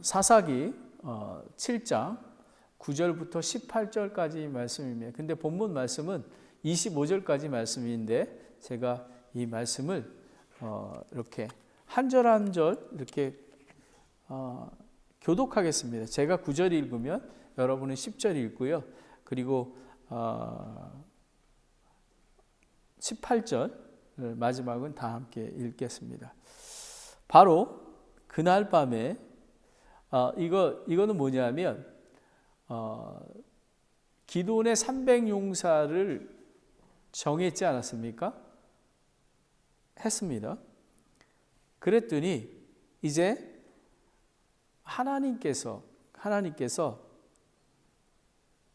사사기 7장 9절부터 18절까지 말씀입니다. 근데 본문 말씀은 25절까지 말씀인데 제가 이 말씀을 이렇게 한 절 한 절 이렇게 교독하겠습니다. 제가 9절 읽으면 여러분은 10절 읽고요. 그리고 18절 마지막은 다 함께 읽겠습니다. 바로 그날 밤에 이거는 뭐냐면 기드온의 300용사를 정했지 않았습니까? 했습니다. 그랬더니 이제 하나님께서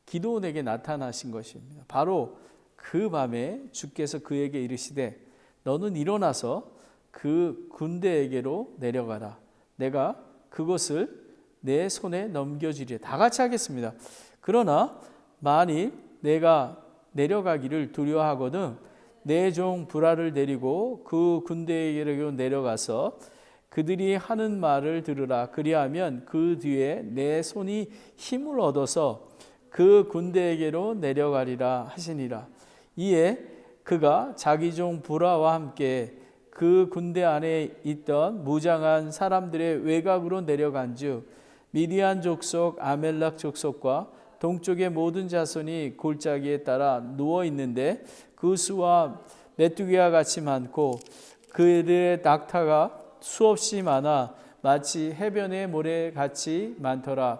기드온에게 나타나신 것입니다. 바로 그 밤에 주께서 그에게 이르시되 너는 일어나서 그 군대에게로 내려가라. 내가 그것을 내 손에 넘겨주리라. 다 같이 하겠습니다. 그러나 만일 내가 내려가기를 두려워하거든 내 종 브라를 데리고 그 군대에게로 내려가서 그들이 하는 말을 들으라. 그리하면 그 뒤에 내 손이 힘을 얻어서 그 군대에게로 내려가리라 하시니라. 이에 그가 자기 종 브라와 함께 그 군대 안에 있던 무장한 사람들의 외곽으로 내려간즉 미디안 족속 아멜렉 족속과 동쪽의 모든 자손이 골짜기에 따라 누워 있는데 그 수와 메뚜기와 같이 많고 그들의 낙타가 수없이 많아 마치 해변의 모래같이 많더라.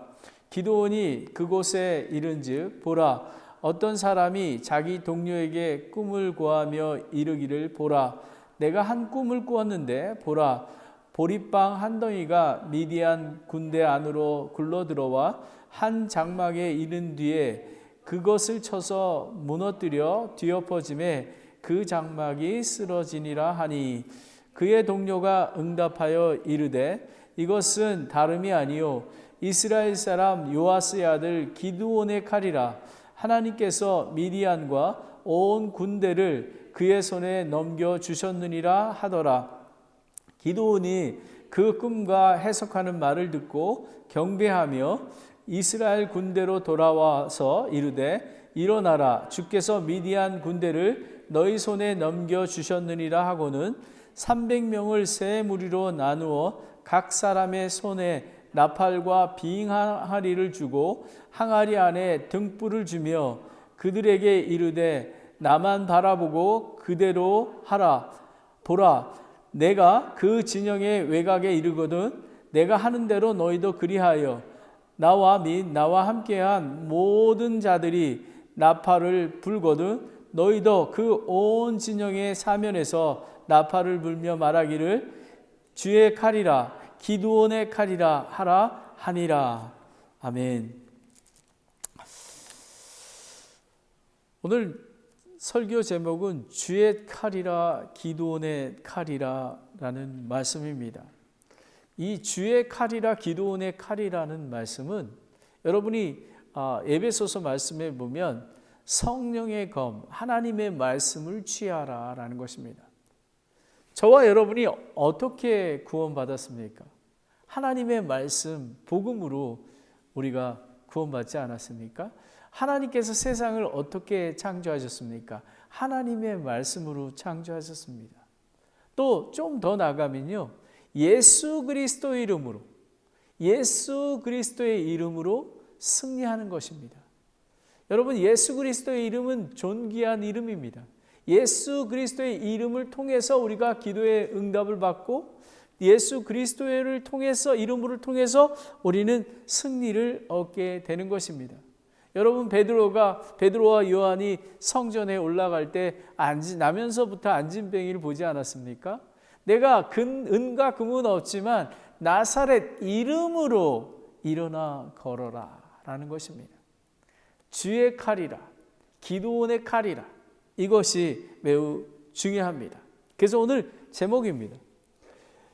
기드온이 그곳에 이른즉 보라 어떤 사람이 자기 동료에게 꿈을 고하며 이르기를 보라 내가 한 꿈을 꾸었는데 보라 보리빵 한 덩이가 미디안 군대 안으로 굴러들어와 한 장막에 이른 뒤에 그것을 쳐서 무너뜨려 뒤엎어짐에 그 장막이 쓰러지니라 하니 그의 동료가 응답하여 이르되 이것은 다름이 아니요 이스라엘 사람 요아스의 아들 기드온의 칼이라. 하나님께서 미디안과 온 군대를 그의 손에 넘겨주셨느니라 하더라. 기드온이 그 꿈과 해석하는 말을 듣고 경배하며 이스라엘 군대로 돌아와서 이르되 일어나라 주께서 미디안 군대를 너희 손에 넘겨주셨느니라 하고는 300명을 세 무리로 나누어 각 사람의 손에 나팔과 빙항아리를 주고 항아리 안에 등불을 주며 그들에게 이르되 나만 바라보고 그대로 하라. 보라 내가 그 진영의 외곽에 이르거든 내가 하는 대로 너희도 그리하여 나와 및 나와 함께한 모든 자들이 나팔을 불거든 너희도 그 온 진영의 사면에서 나팔을 불며 말하기를 주의 칼이라 기드온의 칼이라 하라 하니라. 아멘. 오늘 설교 제목은 주의 칼이라 기드온의 칼이라 라는 말씀입니다. 이 주의 칼이라 기드온의 칼이라는 말씀은 여러분이 에베소서 말씀에 보면 성령의 검 하나님의 말씀을 취하라 라는 것입니다. 저와 여러분이 어떻게 구원받았습니까? 하나님의 말씀, 복음으로 우리가 구원받지 않았습니까? 하나님께서 세상을 어떻게 창조하셨습니까? 하나님의 말씀으로 창조하셨습니다. 또 좀 더 나가면요. 예수 그리스도의 이름으로 승리하는 것입니다. 여러분 예수 그리스도의 이름은 존귀한 이름입니다. 예수 그리스도의 이름을 통해서 우리가 기도의 응답을 받고 예수 그리스도를 통해서 이름을 통해서 우리는 승리를 얻게 되는 것입니다. 여러분 베드로와 요한이 성전에 올라갈 때 나면서부터 안진뱅이를 보지 않았습니까? 내가 은과 금은 없지만 나사렛 이름으로 일어나 걸어라 라는 것입니다. 주의 칼이라 기드온의 칼이라 이것이 매우 중요합니다. 그래서 오늘 제목입니다.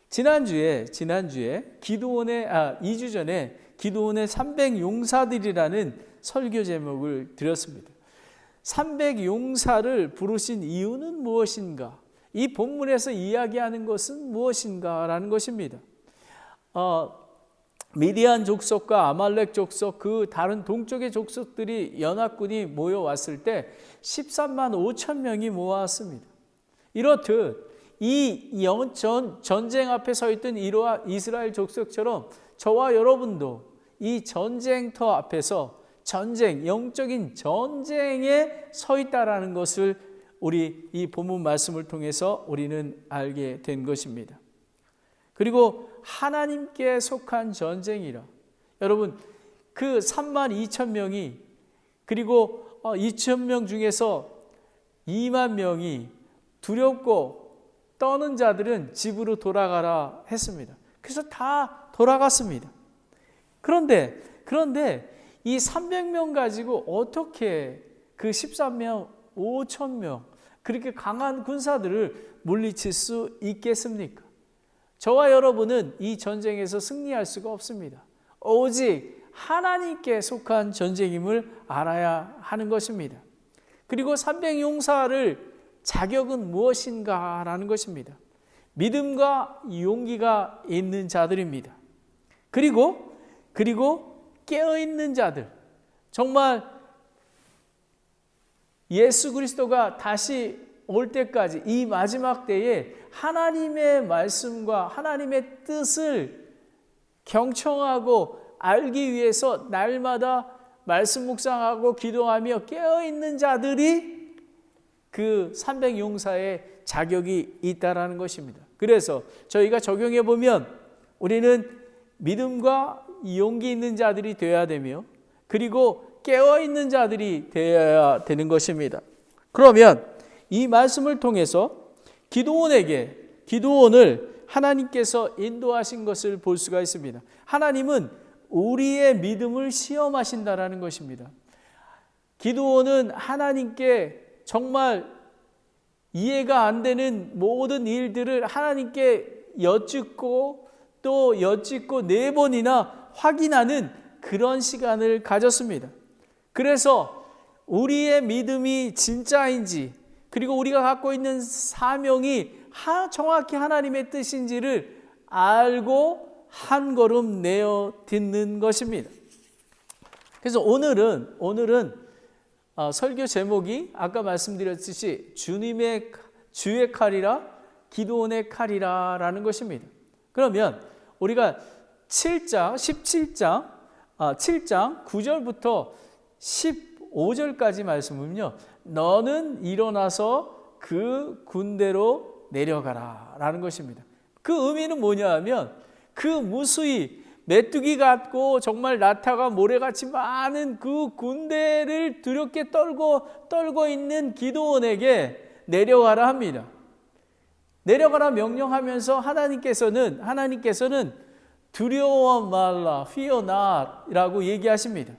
지난주에 2주 전에 기드온의 300용사들이라는 설교 제목을 드렸습니다. 300용사를 부르신 이유는 무엇인가? 이 본문에서 이야기하는 것은 무엇인가? 라는 것입니다. 미디안 족속과 아말렉 족속 그 다른 동쪽의 족속들이 연합군이 모여왔을 때 13만 5천 명이 모아왔습니다. 이렇듯 이 전쟁 앞에 서 있던 이스라엘 족속처럼 저와 여러분도 이 전쟁터 앞에서 영적인 전쟁에 서 있다라는 것을 우리 이 본문 말씀을 통해서 우리는 알게 된 것입니다. 그리고 하나님께 속한 전쟁이라. 여러분, 그 3만 2천 명이 그리고 2천 명 중에서 2만 명이 두렵고 떠는 자들은 집으로 돌아가라 했습니다. 그래서 다 돌아갔습니다. 그런데 이 300명 가지고 어떻게 그 13명, 5천 명 그렇게 강한 군사들을 물리칠 수 있겠습니까? 저와 여러분은 이 전쟁에서 승리할 수가 없습니다. 오직 하나님께 속한 전쟁임을 알아야 하는 것입니다. 그리고 300용사를 자격은 무엇인가라는 것입니다. 믿음과 용기가 있는 자들입니다. 그리고 깨어있는 자들, 정말 예수 그리스도가 다시 올 때까지 이 마지막 때에 하나님의 말씀과 하나님의 뜻을 경청하고 알기 위해서 날마다 말씀 묵상하고 기도하며 깨어있는 자들이 그 300용사의 자격이 있다라는 것입니다. 그래서 저희가 적용해 보면 우리는 믿음과 용기 있는 자들이 되어야 되며 그리고 깨어있는 자들이 되어야 되는 것입니다. 그러면 이 말씀을 통해서 기드온을 하나님께서 인도하신 것을 볼 수가 있습니다. 하나님은 우리의 믿음을 시험하신다라는 것입니다. 기드온은 하나님께 정말 이해가 안 되는 모든 일들을 하나님께 여쭙고 또 여쭙고 4번이나 확인하는 그런 시간을 가졌습니다. 그래서 우리의 믿음이 진짜인지 그리고 우리가 갖고 있는 사명이 정확히 하나님의 뜻인지를 알고 한 걸음 내어 듣는 것입니다. 그래서 오늘은 설교 제목이 아까 말씀드렸듯이 주의 칼이라 기드온의 칼이라 라는 것입니다. 그러면 우리가 7장 9절부터 15절까지 말씀은요, 너는 일어나서 그 군대로 내려가라 라는 것입니다. 그 의미는 뭐냐 하면 그 무수히 메뚜기 같고 정말 나타가 모래같이 많은 그 군대를 두렵게 떨고 있는 기드온에게 내려가라 합니다. 내려가라 명령하면서 하나님께서는 두려워 말라, fear not 라고 얘기하십니다.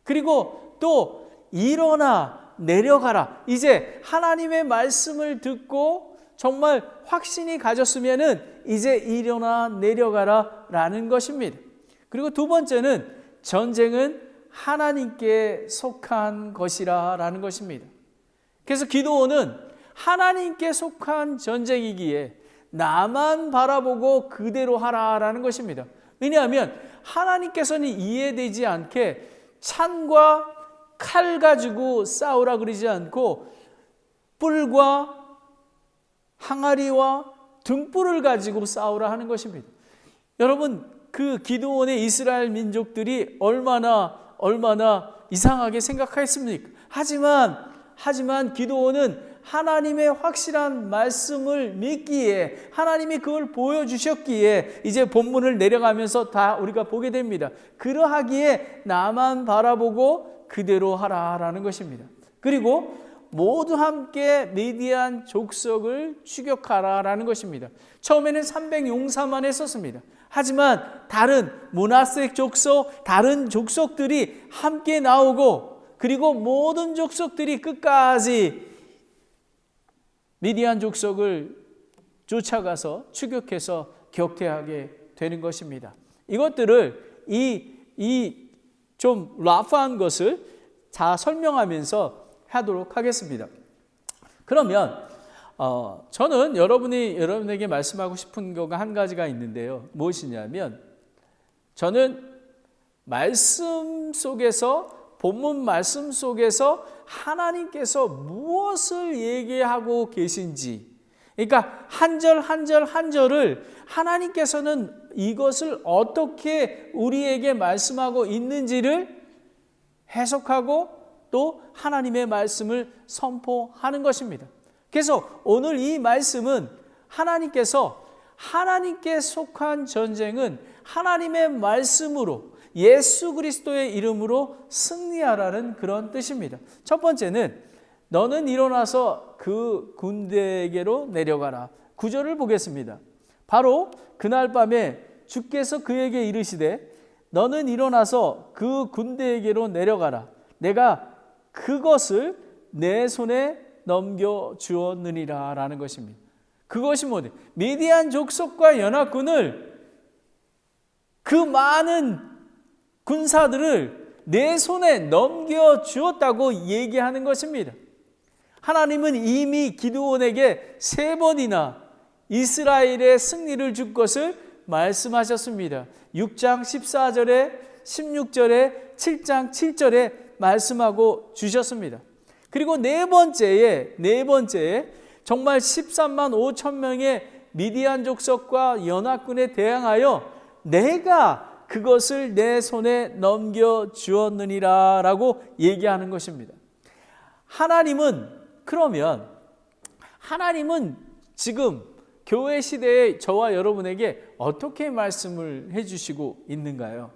그리고 또 일어나 내려가라. 이제 하나님의 말씀을 듣고 정말 확신이 가졌으면은 이제 일어나 내려가라 라는 것입니다. 그리고 두 번째는 전쟁은 하나님께 속한 것이라 라는 것입니다. 그래서 기드온은 하나님께 속한 전쟁이기에 나만 바라보고 그대로 하라라는 것입니다. 왜냐하면 하나님께서는 이해되지 않게 창과 칼 가지고 싸우라 그러지 않고 뿔과 항아리와 등불을 가지고 싸우라 하는 것입니다. 여러분, 그 기드온의 이스라엘 민족들이 얼마나 이상하게 생각했습니까? 하지만 기드온은 하나님의 확실한 말씀을 믿기에 하나님이 그걸 보여주셨기에 이제 본문을 내려가면서 다 우리가 보게 됩니다. 그러하기에 나만 바라보고 그대로 하라라는 것입니다. 그리고 모두 함께 미디안 족속을 추격하라라는 것입니다. 처음에는 300용사만 했었습니다. 하지만 다른 므낫세 족속, 다른 족속들이 함께 나오고 그리고 모든 족속들이 끝까지 미디안 족속을 쫓아가서 추격해서 격퇴하게 되는 것입니다. 이것들을 좀 라프한 것을 다 설명하면서 하도록 하겠습니다. 그러면 저는 여러분에게 말씀하고 싶은 거가 한 가지가 있는데요. 무엇이냐면 저는 말씀 속에서, 본문 말씀 속에서 하나님께서 무엇을 얘기하고 계신지, 그러니까 한 절 한 절 한 절을 하나님께서는 이것을 어떻게 우리에게 말씀하고 있는지를 해석하고 또 하나님의 말씀을 선포하는 것입니다. 그래서 오늘 이 말씀은 하나님께 속한 전쟁은 하나님의 말씀으로, 예수 그리스도의 이름으로 승리하라는 그런 뜻입니다. 첫 번째는 너는 일어나서 그 군대에게로 내려가라. 9절을 보겠습니다. 바로 그날 밤에 주께서 그에게 이르시되 너는 일어나서 그 군대에게로 내려가라. 내가 그것을 내 손에 넘겨주었느니라 라는 것입니다. 그것이 뭐냐? 미디안 족속과 연합군을, 그 많은 군사들을 내 손에 넘겨주었다고 얘기하는 것입니다. 하나님은 이미 기드온에게 3번이나 이스라엘의 승리를 줄 것을 말씀하셨습니다. 6장 14절에 16절에 7장 7절에 말씀하고 주셨습니다. 그리고 네 번째에 정말 13만 5천 명의 미디안 족속과 연합군에 대항하여 내가 그것을 내 손에 넘겨주었느니라 라고 얘기하는 것입니다. 하나님은 지금 교회 시대에 저와 여러분에게 어떻게 말씀을 해주시고 있는가요?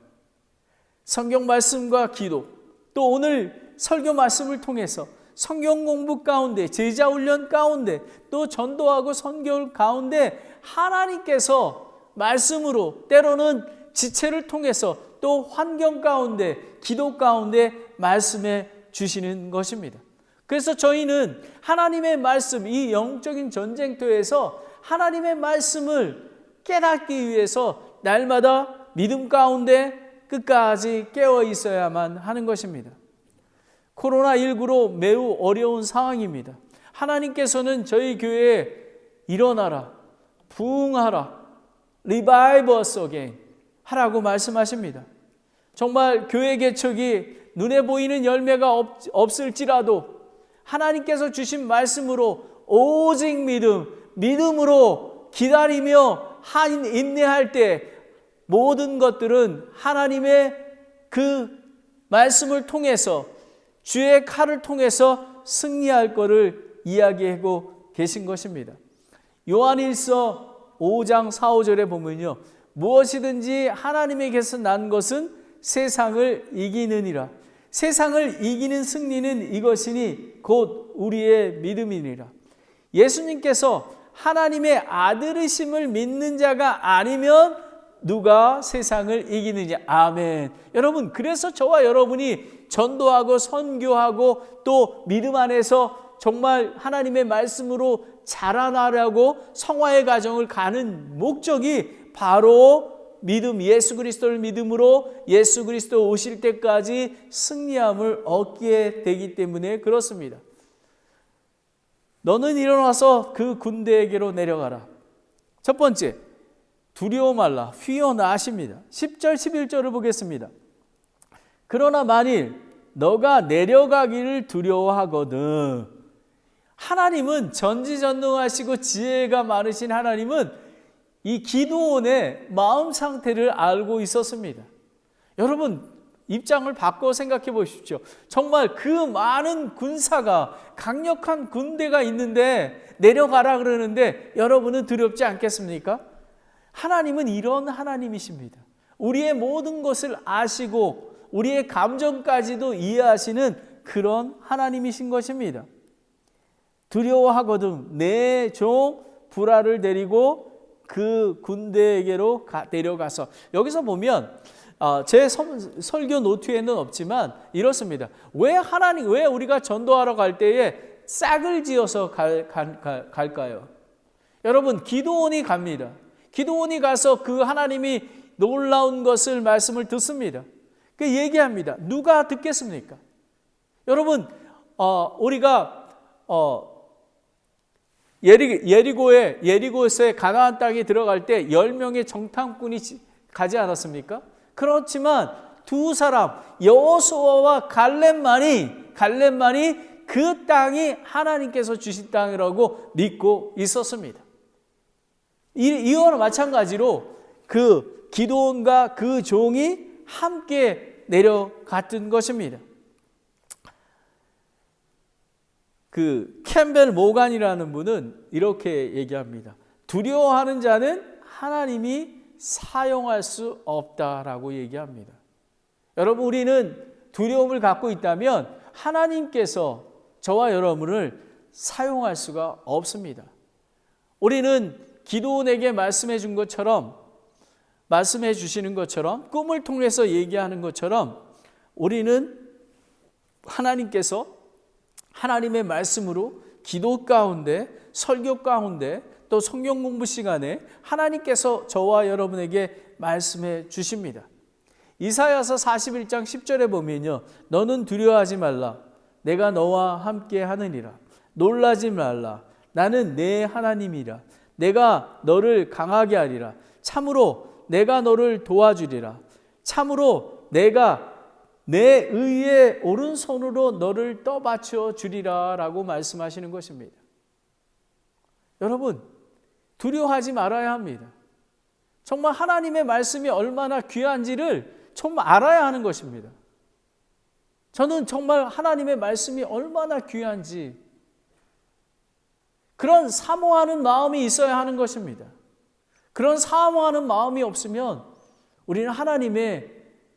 성경 말씀과 기도, 또 오늘 설교 말씀을 통해서 성경 공부 가운데, 제자 훈련 가운데, 또 전도하고 선교 가운데 하나님께서 말씀으로, 때로는 지체를 통해서, 또 환경 가운데, 기도 가운데 말씀해 주시는 것입니다. 그래서 저희는 하나님의 말씀, 이 영적인 전쟁터에서 하나님의 말씀을 깨닫기 위해서 날마다 믿음 가운데 끝까지 깨어 있어야만 하는 것입니다. 코로나19로 매우 어려운 상황입니다. 하나님께서는 저희 교회에 일어나라, 부흥하라, revive us again 하라고 말씀하십니다. 정말 교회 개척이 눈에 보이는 열매가 없을지라도 하나님께서 주신 말씀으로 오직 믿음으로 기다리며 인내할 때 모든 것들은 하나님의 그 말씀을 통해서, 주의 칼을 통해서 승리할 것을 이야기하고 계신 것입니다. 요한일서 5장 4, 5절에 보면요, 무엇이든지 하나님에게서 난 것은 세상을 이기느니라. 세상을 이기는 승리는 이것이니 곧 우리의 믿음이니라. 예수님께서 하나님의 아들이심을 믿는 자가 아니면 누가 세상을 이기느냐. 아멘. 여러분, 그래서 저와 여러분이 전도하고 선교하고 또 믿음 안에서 정말 하나님의 말씀으로 자라나려고 성화의 과정을 가는 목적이 바로 믿음, 예수 그리스도를 믿음으로 예수 그리스도 오실 때까지 승리함을 얻게 되기 때문에 그렇습니다. 너는 일어나서 그 군대에게로 내려가라. 첫 번째, 두려워 말라, fear not입니다. 10절 11절을 보겠습니다. 그러나 만일 너가 내려가기를 두려워하거든. 하나님은 전지전능하시고 지혜가 많으신 하나님은 이 기드온의 마음 상태를 알고 있었습니다. 여러분, 입장을 바꿔 생각해 보십시오. 정말 그 많은 군사가, 강력한 군대가 있는데 내려가라 그러는데 여러분은 두렵지 않겠습니까? 하나님은 이런 하나님이십니다. 우리의 모든 것을 아시고 우리의 감정까지도 이해하시는 그런 하나님이신 것입니다. 두려워하거든 내 종 브라를 데리고 그 군대에게로 데려가서, 여기서 보면 제 설교 노트에는 없지만 이렇습니다. 왜 우리가 전도하러 갈 때에 싹을 지어서 갈까요? 여러분, 기드온이 갑니다. 기드온이 가서 그 하나님이 놀라운 것을 말씀을 듣습니다. 그 얘기합니다. 누가 듣겠습니까? 여러분, 우리가 예리고에서 가나안 땅에 들어갈 때 10명의 정탐꾼이 가지 않았습니까? 그렇지만 두 사람 여호수아와 갈렙만이 그 땅이 하나님께서 주신 땅이라고 믿고 있었습니다. 이와 마찬가지로 그 기드온과 그 종이 함께 내려갔던 것입니다. 그 캠벨 모간이라는 분은 이렇게 얘기합니다. 두려워하는 자는 하나님이 사용할 수 없다라고 얘기합니다. 여러분, 우리는 두려움을 갖고 있다면 하나님께서 저와 여러분을 사용할 수가 없습니다. 우리는 기드온에게 말씀해 준 것처럼, 말씀해 주시는 것처럼, 꿈을 통해서 얘기하는 것처럼 우리는 하나님께서 하나님의 말씀으로 기도 가운데, 설교 가운데, 또 성경 공부 시간에 하나님께서 저와 여러분에게 말씀해 주십니다. 이사야서 41장 10절에 보면요, 너는 두려워하지 말라. 내가 너와 함께 하느니라. 놀라지 말라. 나는 내 하나님이라. 내가 너를 강하게 하리라. 참으로 내가 너를 도와주리라. 참으로 내가 내 의의 오른손으로 너를 떠받쳐 주리라 라고 말씀하시는 것입니다. 여러분, 두려워하지 말아야 합니다. 정말 하나님의 말씀이 얼마나 귀한지를 정말 알아야 하는 것입니다. 저는 정말 하나님의 말씀이 얼마나 귀한지 그런 사모하는 마음이 있어야 하는 것입니다. 그런 사모하는 마음이 없으면 우리는 하나님의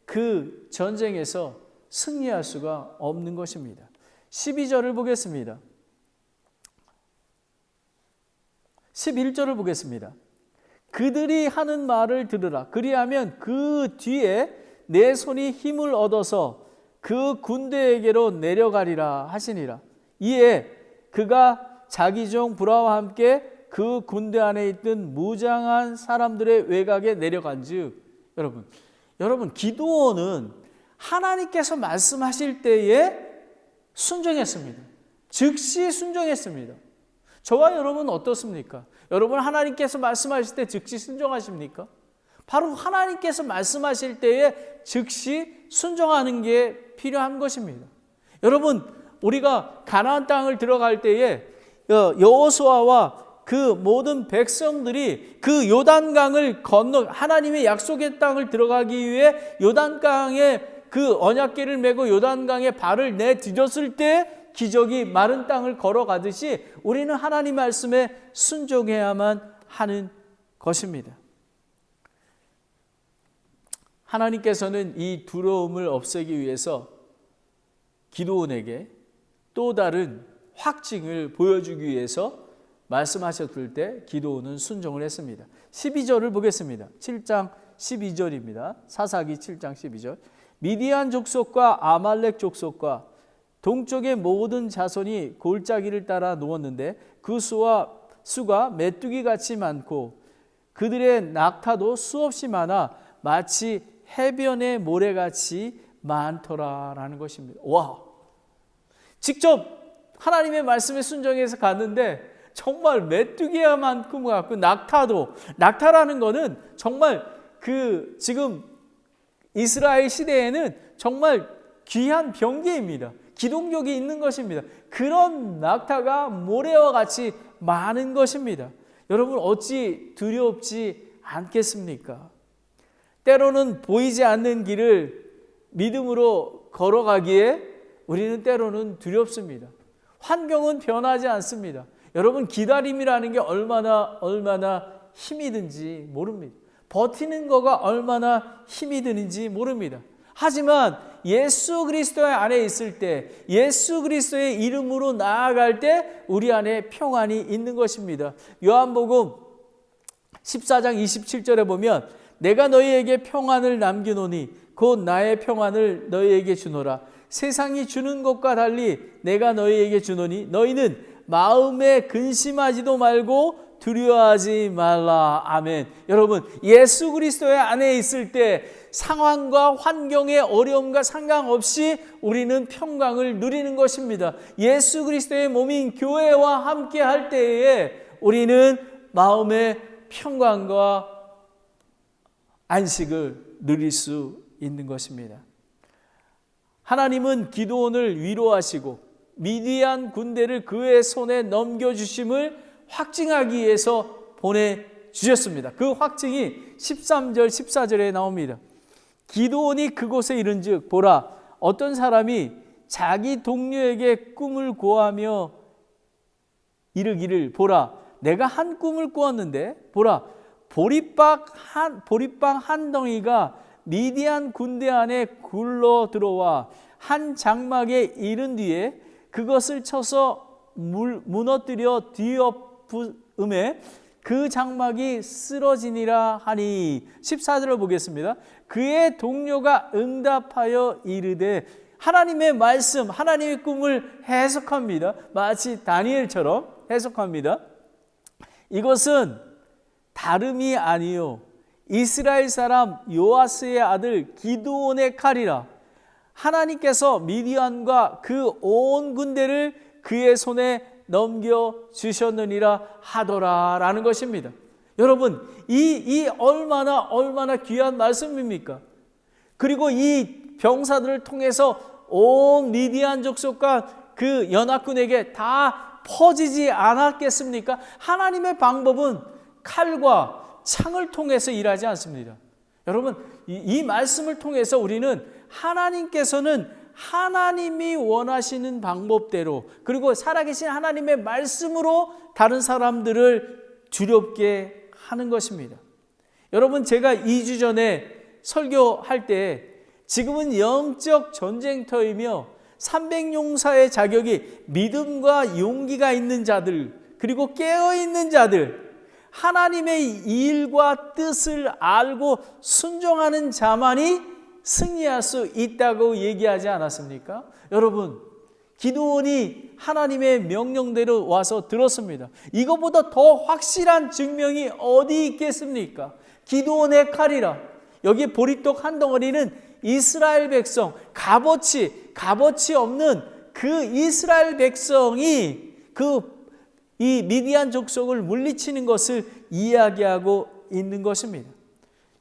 그 전쟁에서 승리할 수가 없는 것입니다. 12절을 보겠습니다. 11절을 보겠습니다. 그들이 하는 말을 들으라. 그리하면 그 뒤에 내 손이 힘을 얻어서 그 군대에게로 내려가리라 하시니라. 이에 그가 자기 종 브라와 함께 그 군대 안에 있던 무장한 사람들의 외곽에 내려간즉, 여러분 기드온은 하나님께서 말씀하실 때에 순종했습니다. 즉시 순종했습니다. 저와 여러분은 어떻습니까? 여러분 하나님께서 말씀하실 때 즉시 순종하십니까? 바로 하나님께서 말씀하실 때에 즉시 순종하는 게 필요한 것입니다. 여러분, 우리가 가나안 땅을 들어갈 때에 여호수아와 그 모든 백성들이 그 요단강을 건너 하나님의 약속의 땅을 들어가기 위해 요단강에 그 언약궤를 메고 요단강에 발을 내디뎠을 때 기적이 마른 땅을 걸어가듯이 우리는 하나님 말씀에 순종해야만 하는 것입니다. 하나님께서는 이 두려움을 없애기 위해서 기드온에게 또 다른 확증을 보여주기 위해서 말씀하셨을 때 기드온은 순종을 했습니다. 12절을 보겠습니다. 7장 12절입니다. 사사기 7장 12절. 미디안 족속과 아말렉 족속과 동쪽의 모든 자손이 골짜기를 따라 누웠는데 그 수가 메뚜기같이 많고 그들의 낙타도 수없이 많아 마치 해변의 모래같이 많더라라는 것입니다. 와, 직접 하나님의 말씀에 순종해서 갔는데 정말 메뚜기만큼 같고 낙타라는 거는 정말 그 지금 이스라엘 시대에는 정말 귀한 병기입니다. 기동력이 있는 것입니다. 그런 낙타가 모래와 같이 많은 것입니다. 여러분 어찌 두렵지 않겠습니까? 때로는 보이지 않는 길을 믿음으로 걸어가기에 우리는 때로는 두렵습니다. 환경은 변하지 않습니다. 여러분 기다림이라는 게 얼마나 힘이 든지 모릅니다. 버티는 거가 얼마나 힘이 드는지 모릅니다. 하지만 예수 그리스도 안에 있을 때, 예수 그리스도의 이름으로 나아갈 때 우리 안에 평안이 있는 것입니다. 요한복음 14장 27절에 보면 내가 너희에게 평안을 남기노니 곧 나의 평안을 너희에게 주노라. 세상이 주는 것과 달리 내가 너희에게 주노니 너희는 마음에 근심하지도 말고 두려워하지 말라. 아멘. 여러분 예수 그리스도의 안에 있을 때 상황과 환경의 어려움과 상관없이 우리는 평강을 누리는 것입니다. 예수 그리스도의 몸인 교회와 함께 할 때에 우리는 마음의 평강과 안식을 누릴 수 있는 것입니다. 하나님은 기드온을 위로하시고 미디안 군대를 그의 손에 넘겨주심을 확증하기 위해서 보내주셨습니다. 그 확증이 13절 14절에 나옵니다. 기드온이 그곳에 이른즉 보라, 어떤 사람이 자기 동료에게 꿈을 고하며 이르기를, 보라, 내가 한 꿈을 꾸었는데 보라, 보리빵 한 덩이가 미디안 군대 안에 굴러 들어와 한 장막에 이른 뒤에 그것을 쳐서 무너뜨려 뒤엎음에 그 장막이 쓰러지니라 하니. 14절을 보겠습니다. 그의 동료가 응답하여 이르되, 하나님의 말씀, 하나님의 꿈을 해석합니다. 마치 다니엘처럼 해석합니다. 이것은 다름이 아니요 이스라엘 사람 요아스의 아들 기드온의 칼이라. 하나님께서 미디안과 그 온 군대를 그의 손에 넘겨주셨느니라 하더라 라는 것입니다. 여러분, 이 얼마나 귀한 말씀입니까? 그리고 이 병사들을 통해서 온 미디안 족속과 그 연합군에게 다 퍼지지 않았겠습니까? 하나님의 방법은 칼과 창을 통해서 일하지 않습니다. 여러분, 이 말씀을 통해서 우리는 하나님께서는 하나님이 원하시는 방법대로, 그리고 살아계신 하나님의 말씀으로 다른 사람들을 두렵게 하는 것입니다. 여러분, 제가 2주 전에 설교할 때 지금은 영적 전쟁터이며 300용사의 자격이 믿음과 용기가 있는 자들, 그리고 깨어있는 자들, 하나님의 일과 뜻을 알고 순종하는 자만이 승리할 수 있다고 얘기하지 않았습니까? 여러분, 기드온이 하나님의 명령대로 와서 들었습니다. 이거보다 더 확실한 증명이 어디 있겠습니까? 기드온의 칼이라. 여기 보리떡 한 덩어리는 이스라엘 백성, 값어치 없는 그 이스라엘 백성이 이 미디안 족속을 물리치는 것을 이야기하고 있는 것입니다.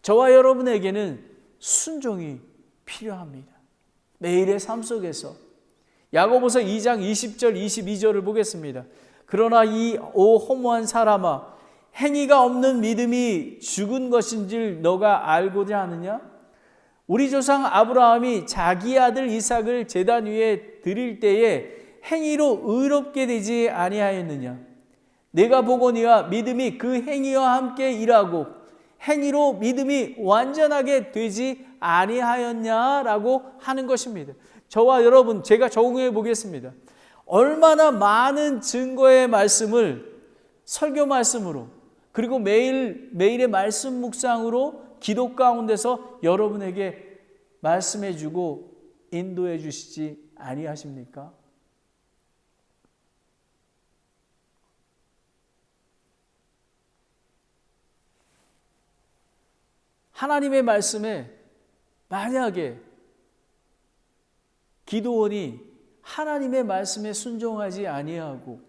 저와 여러분에게는 순종이 필요합니다. 매일의 삶 속에서. 야고보서 2장 20절 22절을 보겠습니다. 그러나 오 허무한 사람아, 행위가 없는 믿음이 죽은 것인 줄 너가 알고자 하느냐? 우리 조상 아브라함이 자기 아들 이삭을 제단 위에 드릴 때에 행위로 의롭게 되지 아니하였느냐? 내가 보거니와 믿음이 그 행위와 함께 일하고 행위로 믿음이 완전하게 되지 아니하였냐라고 하는 것입니다. 저와 여러분, 제가 적용해 보겠습니다. 얼마나 많은 증거의 말씀을 설교 말씀으로, 그리고 매일의 말씀 묵상으로 기도 가운데서 여러분에게 말씀해 주고 인도해 주시지 아니하십니까? 하나님의 말씀에 만약에 기드온이 하나님의 말씀에 순종하지 아니하고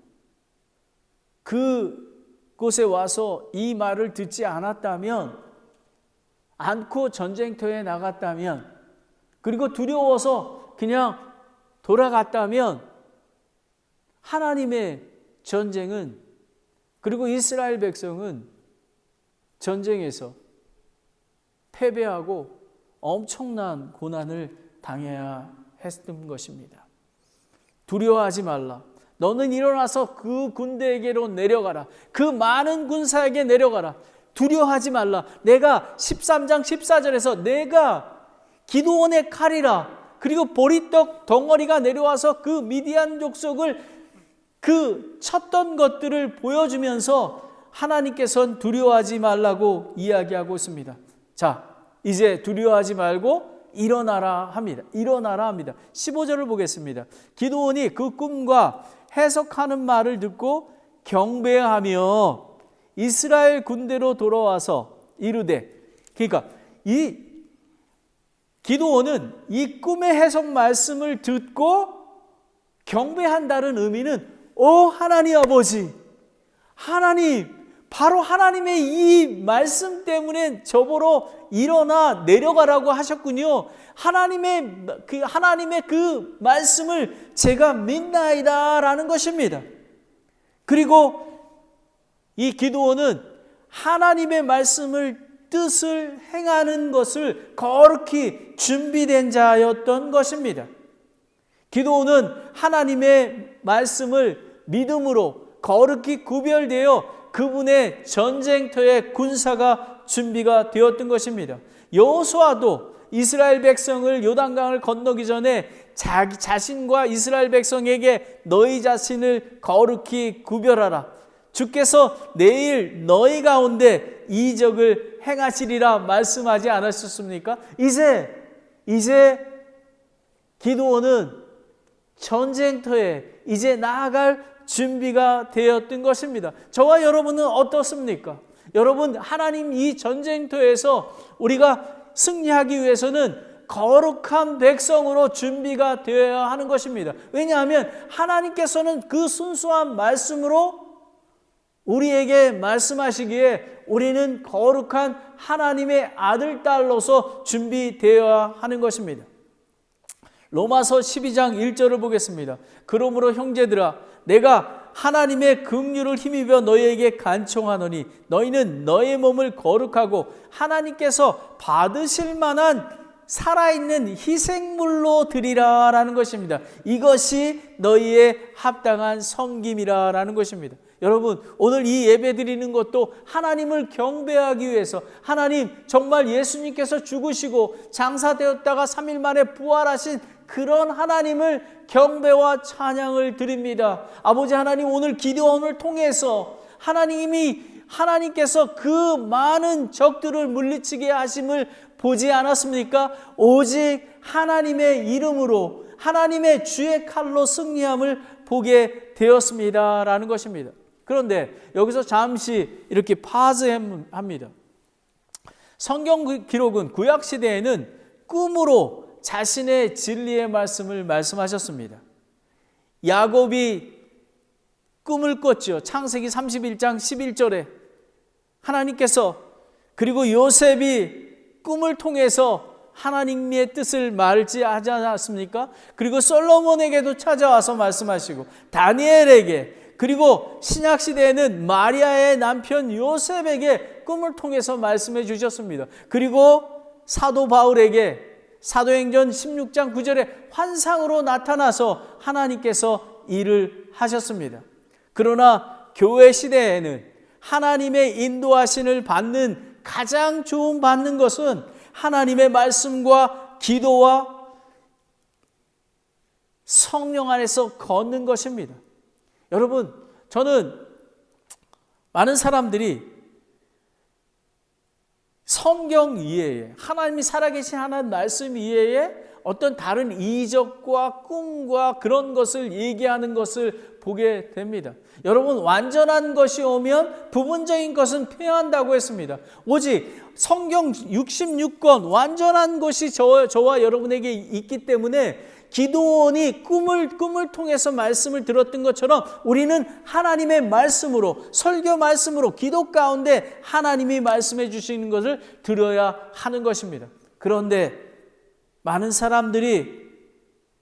그곳에 와서 이 말을 듣지 않았다면, 않고 전쟁터에 나갔다면, 그리고 두려워서 그냥 돌아갔다면, 하나님의 전쟁은, 그리고 이스라엘 백성은 전쟁에서 패배하고 엄청난 고난을 당해야 했던 것입니다. 두려워하지 말라. 너는 일어나서 그 군대에게로 내려가라. 그 많은 군사에게 내려가라. 두려워하지 말라. 내가 13장 14절에서 내가 기드온의 칼이라. 그리고 보리떡 덩어리가 내려와서 그 미디안 족속을 쳤던 것들을 보여주면서 하나님께서는 두려워하지 말라고 이야기하고 있습니다. 자, 이제 두려워하지 말고 일어나라 합니다. 15절을 보겠습니다. 기드온이 그 꿈과 해석하는 말을 듣고 경배하며 이스라엘 군대로 돌아와서 이르되, 그러니까 이 기드온은 이 꿈의 해석 말씀을 듣고 경배한다는 의미는, 오 하나님 아버지, 하나님 바로 하나님의 이 말씀 때문에 저보러 일어나 내려가라고 하셨군요. 하나님의 그 말씀을 제가 믿나이다라는 것입니다. 그리고 이 기드온은 하나님의 말씀을 뜻을 행하는 것을 거룩히 준비된 자였던 것입니다. 기드온은 하나님의 말씀을 믿음으로 거룩히 구별되어 그분의 전쟁터의 군사가 준비가 되었던 것입니다. 여호수아도 이스라엘 백성을 요단강을 건너기 전에 자기 자신과 이스라엘 백성에게 너희 자신을 거룩히 구별하라. 주께서 내일 너희 가운데 이적을 행하시리라 말씀하지 않으셨습니까? 이제 기드온은 전쟁터에 이제 나아갈 준비가 되었던 것입니다. 저와 여러분은 어떻습니까? 여러분, 하나님 이 전쟁터에서 우리가 승리하기 위해서는 거룩한 백성으로 준비가 되어야 하는 것입니다. 왜냐하면 하나님께서는 그 순수한 말씀으로 우리에게 말씀하시기에 우리는 거룩한 하나님의 아들, 딸로서 준비되어야 하는 것입니다. 로마서 12장 1절을 보겠습니다. 그러므로 형제들아, 내가 하나님의 긍휼을 힘입어 너희에게 간청하노니 너희는 너희 몸을 거룩하고 하나님께서 받으실 만한 살아있는 희생물로 드리라라는 것입니다. 이것이 너희의 합당한 섬김이라라는 것입니다. 여러분, 오늘 이 예배 드리는 것도 하나님을 경배하기 위해서, 하나님 정말 예수님께서 죽으시고 장사되었다가 3일 만에 부활하신 그런 하나님을 경배와 찬양을 드립니다. 아버지 하나님, 오늘 기드온을 통해서 하나님께서 그 많은 적들을 물리치게 하심을 보지 않았습니까? 오직 하나님의 이름으로 하나님의 주의 칼로 승리함을 보게 되었습니다라는 것입니다. 그런데 여기서 잠시 이렇게 파즈합니다. 성경 기록은 구약 시대에는 꿈으로 자신의 진리의 말씀을 말씀하셨습니다. 야곱이 꿈을 꿨죠. 창세기 31장 11절에 하나님께서, 그리고 요셉이 꿈을 통해서 하나님의 뜻을 말지 하지 않았습니까? 그리고 솔로몬에게도 찾아와서 말씀하시고, 다니엘에게, 그리고 신약시대에는 마리아의 남편 요셉에게 꿈을 통해서 말씀해 주셨습니다. 그리고 사도 바울에게 사도행전 16장 9절에 환상으로 나타나서 하나님께서 일을 하셨습니다. 그러나 교회 시대에는 하나님의 인도하심을 받는 가장 좋은 받는 것은 하나님의 말씀과 기도와 성령 안에서 걷는 것입니다. 여러분, 저는 많은 사람들이 성경 이외에, 하나님이 살아계신 하나님 말씀 이외에 어떤 다른 이적과 꿈과 그런 것을 얘기하는 것을 보게 됩니다. 여러분, 완전한 것이 오면 부분적인 것은 폐한다고 했습니다. 오직 성경 66권 완전한 것이 저와 여러분에게 있기 때문에 기드온이 꿈을 통해서 말씀을 들었던 것처럼 우리는 하나님의 말씀으로, 설교 말씀으로, 기도 가운데 하나님이 말씀해 주시는 것을 들어야 하는 것입니다. 그런데 많은 사람들이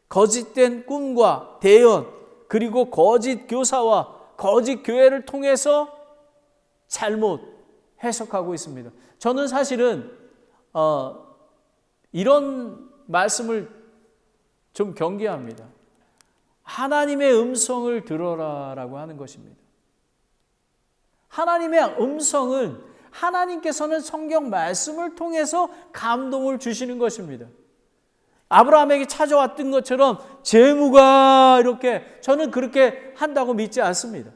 거짓된 꿈과 대언, 그리고 거짓 교사와 거짓 교회를 통해서 잘못 해석하고 있습니다. 저는 사실은 이런 말씀을 좀 경계합니다. 하나님의 음성을 들어라라고 하는 것입니다. 하나님의 음성은 하나님께서는 성경 말씀을 통해서 감동을 주시는 것입니다. 아브라함에게 찾아왔던 것처럼 재무가 이렇게, 저는 그렇게 한다고 믿지 않습니다.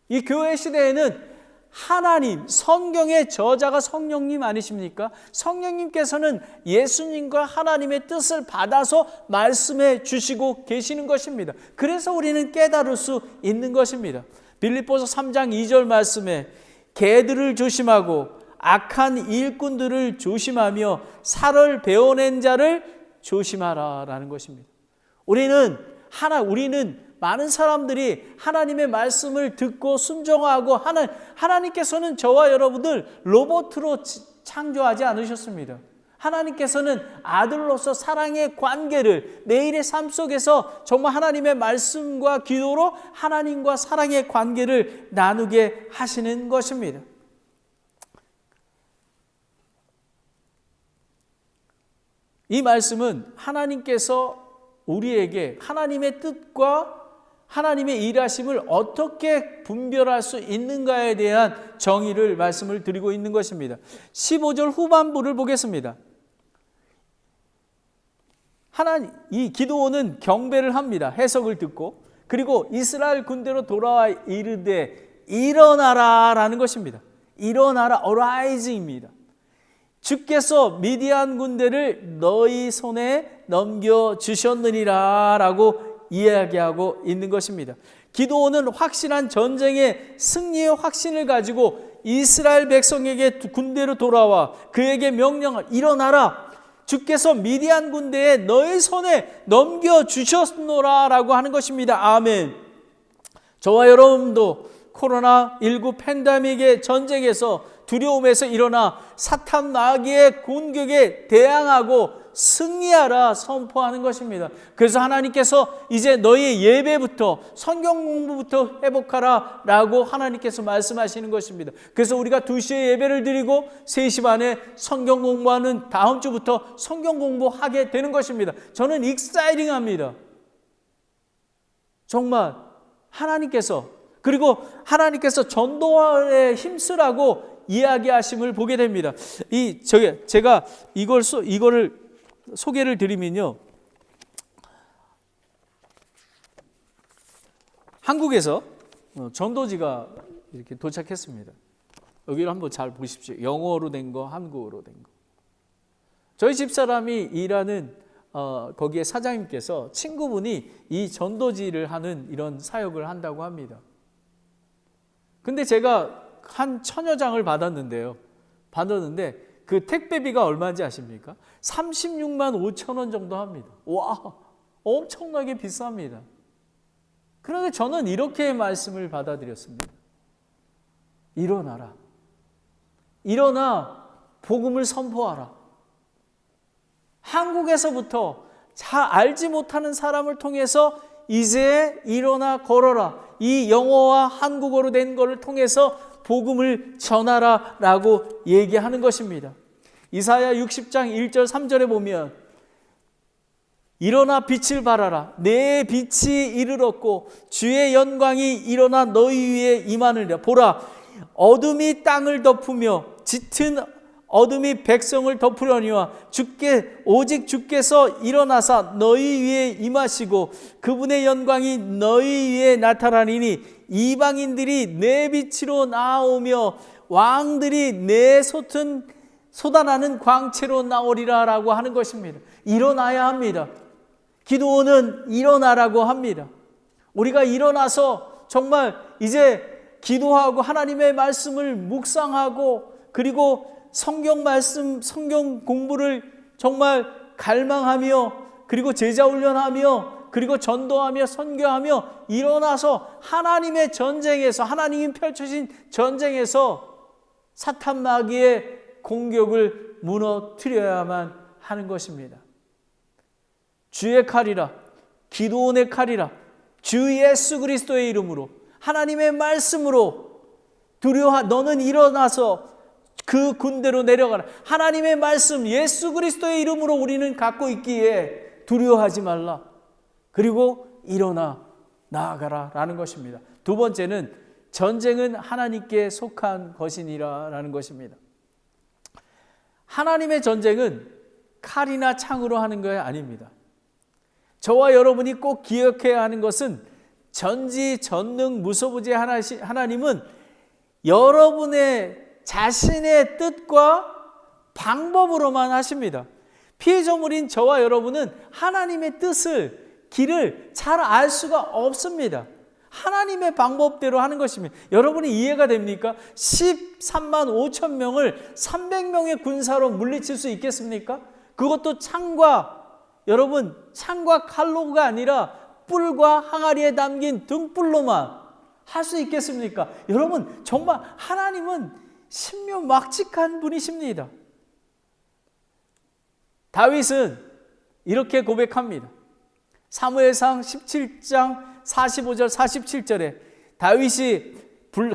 이 교회 시대에는 하나님, 성경의 저자가 성령님 아니십니까? 성령님께서는 예수님과 하나님의 뜻을 받아서 말씀해 주시고 계시는 것입니다. 그래서 우리는 깨달을 수 있는 것입니다. 빌립보서 3장 2절 말씀에 개들을 조심하고 악한 일꾼들을 조심하며 살을 베어낸 자를 조심하라 라는 것입니다. 우리는 우리는 많은 사람들이 하나님의 말씀을 듣고 순종하고 하나님께서는 저와 여러분들 로봇으로 창조하지 않으셨습니다. 하나님께서는 아들로서 사랑의 관계를 내일의 삶 속에서 정말 하나님의 말씀과 기도로 하나님과 사랑의 관계를 나누게 하시는 것입니다. 이 말씀은 하나님께서 우리에게 하나님의 뜻과 하나님의 일하심을 어떻게 분별할 수 있는가에 대한 정의를 말씀을 드리고 있는 것입니다. 15절 후반부를 보겠습니다. 이 기드온은 경배를 합니다. 해석을 듣고. 그리고 이스라엘 군대로 돌아와 이르되 일어나라 라는 것입니다. 일어나라, arise입니다. 주께서 미디안 군대를 너희 손에 넘겨주셨느니라 라고 이야기하고 있는 것입니다. 기드온은 확실한 전쟁의 승리의 확신을 가지고 이스라엘 백성에게 군대로 돌아와 그에게 명령을 일어나라. 주께서 미디안 군대에 너희 손에 넘겨주셨노라 라고 하는 것입니다. 아멘. 저와 여러분도 코로나19 팬데믹의 전쟁에서 두려움에서 일어나 사탄 마귀의 공격에 대항하고 승리하라 선포하는 것입니다. 그래서 하나님께서 이제 너희 예배부터 성경 공부부터 회복하라 라고 하나님께서 말씀하시는 것입니다. 그래서 우리가 2시에 예배를 드리고 3시 반에 성경 공부하는 다음 주부터 성경 공부하게 되는 것입니다. 저는 익사이팅합니다. 정말 그리고 하나님께서 전도에 힘쓰라고 이야기하심을 보게 됩니다. 제가 이거를 소개를 드리면요. 한국에서 전도지가 이렇게 도착했습니다. 여기를 한번 잘 보십시오. 영어로 된 거, 한국어로 된 거. 저희 집사람이 일하는 거기에 사장님께서 친구분이 이 전도지를 하는 이런 사역을 한다고 합니다. 근데 제가 한 1000여 장을 받았는데 그 택배비가 얼마인지 아십니까? 36만 5천 원 정도 합니다. 와, 엄청나게 비쌉니다. 그런데 저는 이렇게 말씀을 받아들였습니다. 일어나라. 일어나 복음을 선포하라. 한국에서부터 잘 알지 못하는 사람을 통해서 이제 일어나 걸어라. 이 영어와 한국어로 된 것을 통해서 복음을 전하라 라고 얘기하는 것입니다. 이사야 60장 1절 3절에 보면 일어나 빛을 발하라. 내 빛이 이르렀고 주의 영광이 일어나 너희 위에 임하느니라. 보라, 어둠이 땅을 덮으며 짙은 어둠이 백성을 덮으려니와 오직 주께서 일어나사 너희 위에 임하시고 그분의 영광이 너희 위에 나타나리니 이방인들이 내 빛으로 나오며 왕들이 내 솟아나는 광채로 나오리라 라고 하는 것입니다. 일어나야 합니다. 기도는 일어나라고 합니다. 우리가 일어나서 정말 이제 기도하고 하나님의 말씀을 묵상하고 그리고 성경 말씀, 성경 공부를 정말 갈망하며 그리고 제자 훈련하며 그리고 전도하며 선교하며 일어나서 하나님의 전쟁에서 하나님이 펼쳐진 전쟁에서 사탄 마귀의 공격을 무너뜨려야만 하는 것입니다. 주의 칼이라, 기도원의 칼이라, 주 예수 그리스도의 이름으로 하나님의 말씀으로 너는 일어나서 그 군대로 내려가라. 하나님의 말씀 예수 그리스도의 이름으로 우리는 갖고 있기에 두려워하지 말라. 그리고 일어나 나아가라 라는 것입니다. 두 번째는 전쟁은 하나님께 속한 것이니라 라는 것입니다. 하나님의 전쟁은 칼이나 창으로 하는 거 아닙니다. 저와 여러분이 꼭 기억해야 하는 것은 전지전능 무소부지 하나님은 여러분의 자신의 뜻과 방법으로만 하십니다. 피조물인 저와 여러분은 하나님의 길을 잘 알 수가 없습니다. 하나님의 방법대로 하는 것입니다. 여러분이 이해가 됩니까? 13만 5천 명을 300명의 군사로 물리칠 수 있겠습니까? 그것도 창과 칼로가 아니라 뿔과 항아리에 담긴 등불로만 할 수 있겠습니까? 여러분, 정말 하나님은 신묘막직한 분이십니다. 다윗은 이렇게 고백합니다. 사무엘상 17장 45절 47절에 다윗이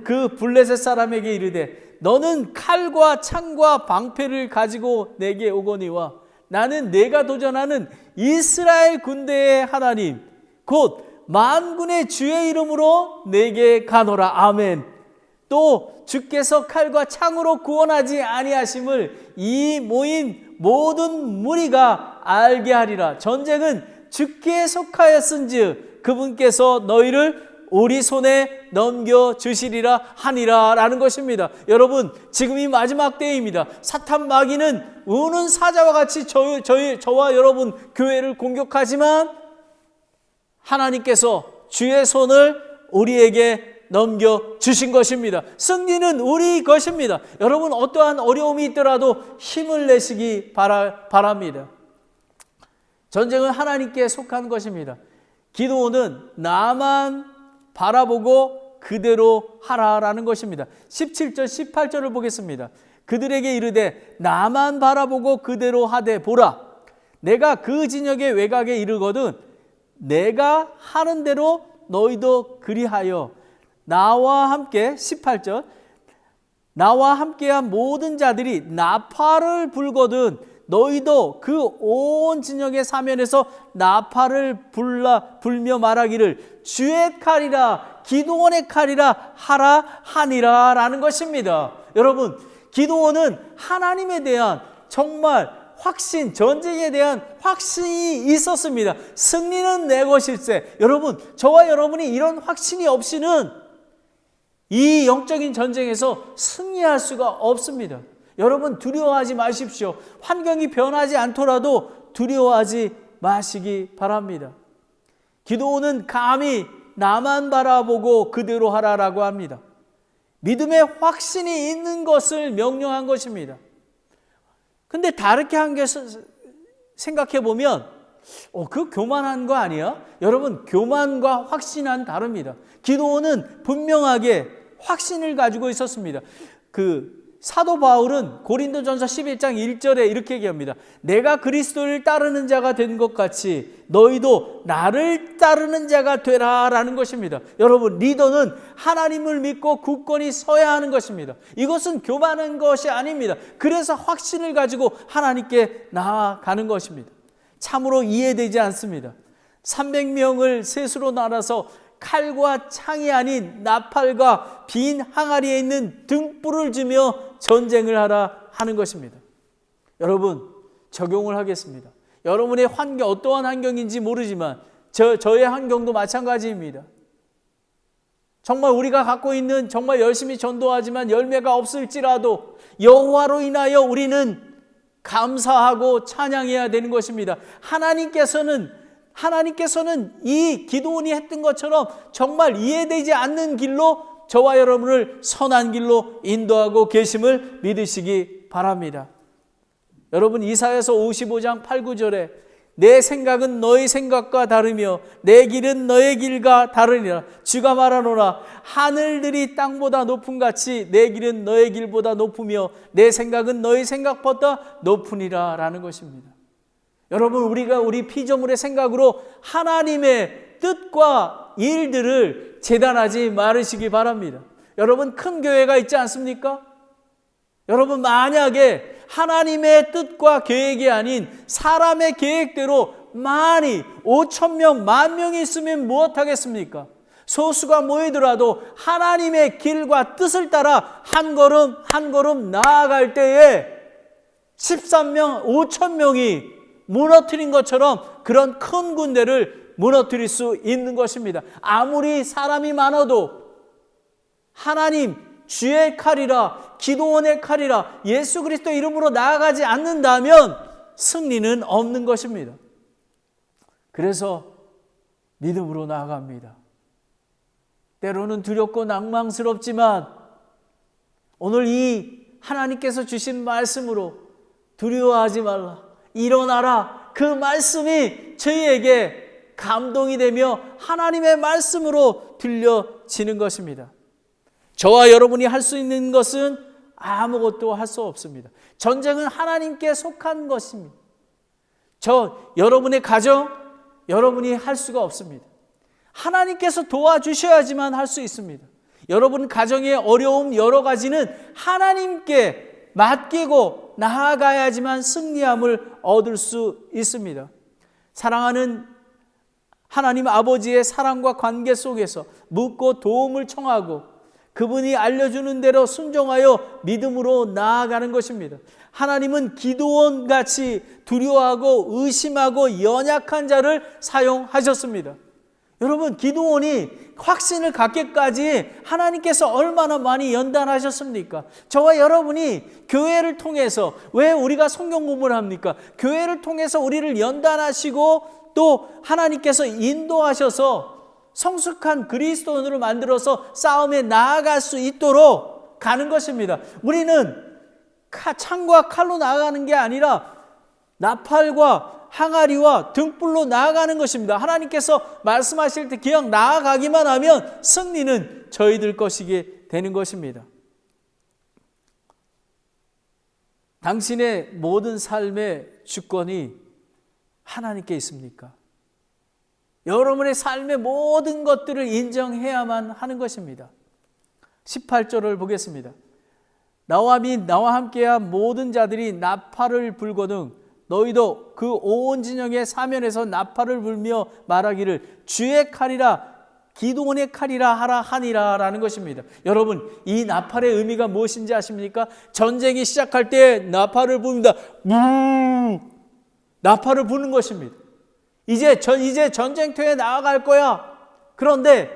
그 블레셋 사람에게 이르되 너는 칼과 창과 방패를 가지고 내게 오거니와 나는 내가 도전하는 이스라엘 군대의 하나님 곧 만군의 주의 이름으로 내게 가노라. 아멘. 또 주께서 칼과 창으로 구원하지 아니하심을 이 모인 모든 무리가 알게 하리라. 전쟁은 주께 속하였은즉 그분께서 너희를 우리 손에 넘겨주시리라 하니라 라는 것입니다. 여러분, 지금이 마지막 때입니다. 사탄 마귀는 우는 사자와 같이 저와 여러분 교회를 공격하지만 하나님께서 주의 손을 우리에게 넘겨주신 것입니다. 승리는 우리 것입니다. 여러분, 어떠한 어려움이 있더라도 힘을 내시기 바랍니다. 전쟁은 하나님께 속한 것입니다. 기도는 나만 바라보고 그대로 하라라는 것입니다. 17절 18절을 보겠습니다. 그들에게 이르되 나만 바라보고 그대로 하되 보라 내가 그 진역의 외곽에 이르거든 내가 하는 대로 너희도 그리하여 나와 함께 18절 나와 함께한 모든 자들이 나팔을 불거든 너희도 그 온 진영의 사면에서 나팔을 불며 말하기를 주의 칼이라 기드온의 칼이라 하라 하니라 라는 것입니다. 여러분, 기드온은 하나님에 대한 정말 확신, 전쟁에 대한 확신이 있었습니다. 승리는 내 것일세. 여러분, 저와 여러분이 이런 확신이 없이는 이 영적인 전쟁에서 승리할 수가 없습니다. 여러분, 두려워하지 마십시오. 환경이 변하지 않더라도 두려워하지 마시기 바랍니다. 기도는 감히 나만 바라보고 그대로 하라라고 합니다. 믿음의 확신이 있는 것을 명령한 것입니다. 근데 다르게 한 게 생각해 보면 그 교만한 거 아니야? 여러분, 교만과 확신은 다릅니다. 기도는 분명하게 확신을 가지고 있었습니다. 사도 바울은 고린도전서 11장 1절에 이렇게 얘기합니다. 내가 그리스도를 따르는 자가 된 것 같이 너희도 나를 따르는 자가 되라라는 것입니다. 여러분, 리더는 하나님을 믿고 굳건히 서야 하는 것입니다. 이것은 교만한 것이 아닙니다. 그래서 확신을 가지고 하나님께 나아가는 것입니다. 참으로 이해되지 않습니다. 300명을 셋으로 나눠서 칼과 창이 아닌 나팔과 빈 항아리에 있는 등불을 주며 전쟁을 하라 하는 것입니다. 여러분, 적용을 하겠습니다. 여러분의 환경, 어떠한 환경인지 모르지만 저의 환경도 마찬가지입니다. 정말 우리가 갖고 있는 정말 열심히 전도하지만 열매가 없을지라도 여호와로 인하여 우리는 감사하고 찬양해야 되는 것입니다. 하나님께서는 이 기도원이 했던 것처럼 정말 이해되지 않는 길로 저와 여러분을 선한 길로 인도하고 계심을 믿으시기 바랍니다. 여러분, 이사야서 55장 8, 9절에 내 생각은 너의 생각과 다르며 내 길은 너의 길과 다르니라. 주가 말하노라 하늘들이 땅보다 높음같이 내 길은 너의 길보다 높으며 내 생각은 너의 생각보다 높으니라 라는 것입니다. 여러분, 우리 피조물의 생각으로 하나님의 뜻과 일들을 재단하지 말으시기 바랍니다. 여러분, 큰 교회가 있지 않습니까? 여러분, 만약에 하나님의 뜻과 계획이 아닌 사람의 계획대로 5,000명, 10,000명이 있으면 무엇하겠습니까? 소수가 모이더라도 하나님의 길과 뜻을 따라 한 걸음 한 걸음 나아갈 때에 13명, 5,000명이 무너뜨린 것처럼 그런 큰 군대를 무너뜨릴 수 있는 것입니다. 아무리 사람이 많아도 하나님 주의 칼이라 기도원의 칼이라 예수 그리스도 이름으로 나아가지 않는다면 승리는 없는 것입니다. 그래서 믿음으로 나아갑니다. 때로는 두렵고 낭망스럽지만 오늘 이 하나님께서 주신 말씀으로 두려워하지 말라, 일어나라, 그 말씀이 저희에게 감동이 되며 하나님의 말씀으로 들려지는 것입니다. 저와 여러분이 할 수 있는 것은 아무것도 할 수 없습니다. 전쟁은 하나님께 속한 것입니다. 여러분의 가정, 여러분이 할 수가 없습니다. 하나님께서 도와주셔야지만 할 수 있습니다. 여러분 가정의 어려움 여러 가지는 하나님께 맡기고 나아가야지만 승리함을 얻을 수 있습니다. 사랑하는 하나님 아버지의 사랑과 관계 속에서 묻고 도움을 청하고 그분이 알려주는 대로 순종하여 믿음으로 나아가는 것입니다. 하나님은 기드온같이 두려워하고 의심하고 연약한 자를 사용하셨습니다. 여러분, 기드온이 확신을 갖기까지 하나님께서 얼마나 많이 연단하셨습니까? 저와 여러분이 교회를 통해서, 왜 우리가 성경 공부를 합니까? 교회를 통해서 우리를 연단하시고 또 하나님께서 인도하셔서 성숙한 그리스도인으로 만들어서 싸움에 나아갈 수 있도록 가는 것입니다. 우리는 창과 칼로 나아가는 게 아니라 나팔과 항아리와 등불로 나아가는 것입니다. 하나님께서 말씀하실 때 그냥 나아가기만 하면 승리는 저희들 것이게 되는 것입니다. 당신의 모든 삶의 주권이 하나님께 있습니까? 여러분의 삶의 모든 것들을 인정해야만 하는 것입니다. 18절을 보겠습니다. 나와 및 나와 함께한 모든 자들이 나팔을 불거든 너희도 그 온 진영의 사면에서 나팔을 불며 말하기를 주의 칼이라 기드온의 칼이라 하라 하니라 라는 것입니다. 여러분, 이 나팔의 의미가 무엇인지 아십니까? 전쟁이 시작할 때 나팔을 부릅니다. 나팔을 부는 것입니다. 이제 전쟁터에 나아갈 거야. 그런데